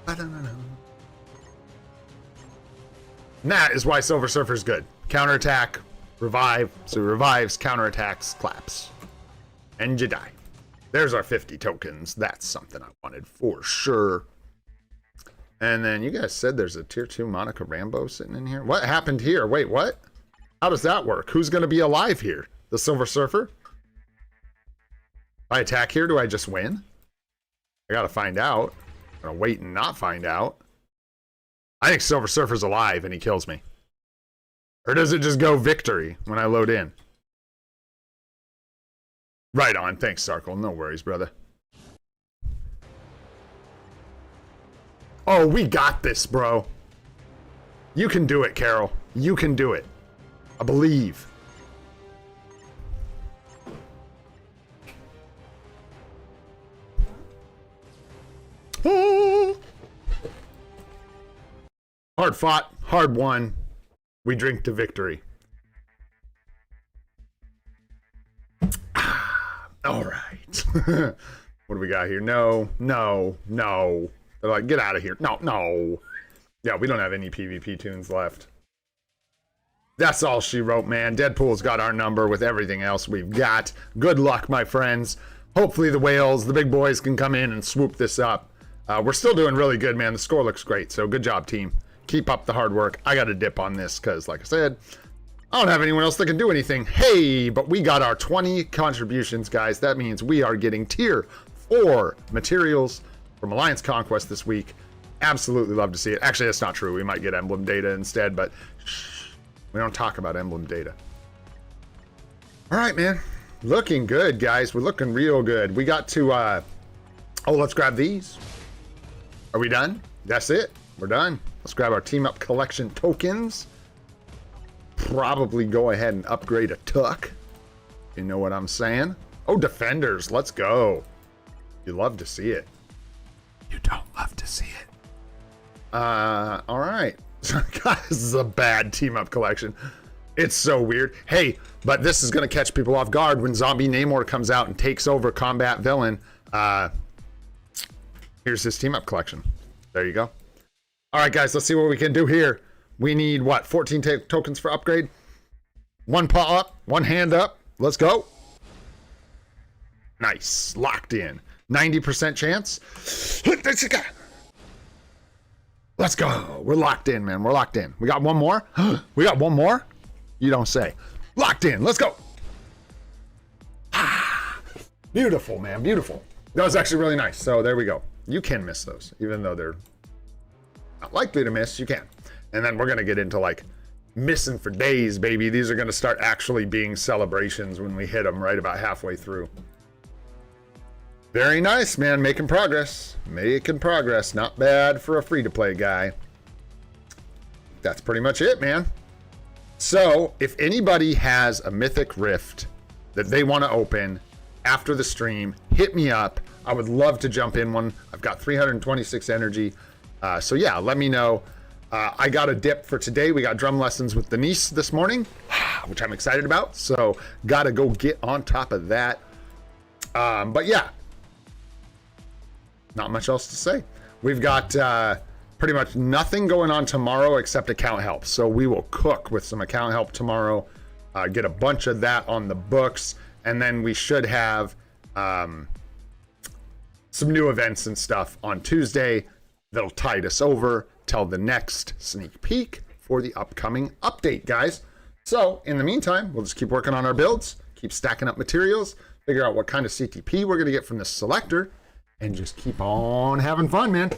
And that is why Silver Surfer's good. Counterattack, Revive. So revives, counterattacks, claps. And you die. There's our 50 tokens. That's something I wanted for sure. And then you guys said there's a tier 2 Monica Rambo sitting in here. What happened here? Wait, what? How does that work? Who's going to be alive here? The Silver Surfer? If I attack here, do I just win? I got to find out. I'm going to wait and not find out. I think Silver Surfer's alive and he kills me. Or does it just go victory when I load in? Right on. Thanks, Sarkle. No worries, brother. Oh, we got this, bro. You can do it, Carol. You can do it. I believe. Oh. Hard fought, hard won. We drink to victory. All right. What do we got here? No, no, no. They're like, get out of here. No, no. Yeah, we don't have any PvP tunes left. That's all she wrote, man. Deadpool's got our number with everything else we've got. Good luck, my friends. Hopefully the whales, the big boys, can come in and swoop this up. We're still doing really good, man. The score looks great, so good job, team. Keep up the hard work. I got to dip on this because, like I said, I don't have anyone else that can do anything. Hey, but we got our 20 contributions, guys. That means we are getting tier 4 materials from Alliance Conquest this week. Absolutely love to see it. Actually, that's not true. We might get emblem data instead, but shh, we don't talk about emblem data. All right, man. Looking good, guys. We're looking real good. We got to, oh, let's grab these. Are we done? That's it. We're done. Let's grab our Team Up Collection tokens. Probably go ahead and upgrade a Tuck. You know what I'm saying? Oh, Defenders. Let's go. You love to see it. You don't love to see it. All right. Guys, this is a bad Team Up collection. It's so weird. Hey, but this is going to catch people off guard when Zombie Namor comes out and takes over Combat Villain. Here's his Team Up collection. There you go. All right, guys, let's see what we can do here. We need, what, 14 tokens for upgrade? One paw up, one hand up. Let's go. Nice. Locked in. 90% chance. Let's go. We're locked in, man. We're locked in. We got one more. We got one more? You don't say. Locked in. Let's go. Beautiful, man. Beautiful. That was actually really nice. So there we go. You can miss those, even though they're not likely to miss. You can. And then we're going to get into like missing for days, baby. These are going to start actually being celebrations when we hit them right about halfway through. Very nice, man. Making progress. Making progress. Not bad for a free-to-play guy. That's pretty much it, man. So, if anybody has a Mythic Rift that they want to open after the stream, hit me up. I would love to jump in one. I've got 326 energy. So, yeah, let me know. I got a dip for today. We got drum lessons with Denise this morning, which I'm excited about. So, got to go get on top of that. But, yeah. Not much else to say. We've got pretty much nothing going on tomorrow except account help. So we will cook with some account help tomorrow, get a bunch of that on the books, and then we should have some new events and stuff on Tuesday that'll tide us over till the next sneak peek for the upcoming update, guys. So in the meantime, we'll just keep working on our builds, keep stacking up materials, figure out what kind of CTP we're going to get from this selector, and just keep on having fun, man.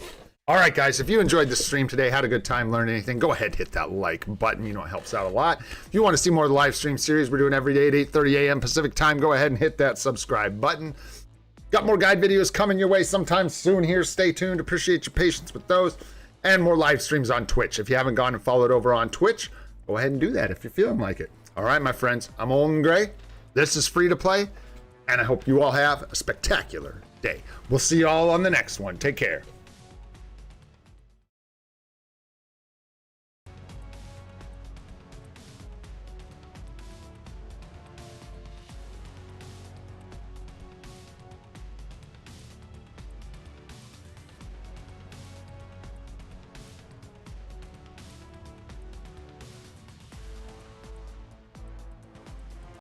All right, guys, if you enjoyed the stream today, had a good time learning anything, go ahead, hit that like button. You know, it helps out a lot. If you want to see more of the live stream series we're doing every day at 8:30 a.m. Pacific time, go ahead and hit that subscribe button. Got more guide videos coming your way sometime soon here. Stay tuned. Appreciate your patience with those. And more live streams on Twitch. If you haven't gone and followed over on Twitch, go ahead and do that if you're feeling like it. All right, my friends, I'm Old and Gray. This is Free to Play, and I hope you all have a spectacular day. We'll see you all on the next one. Take care.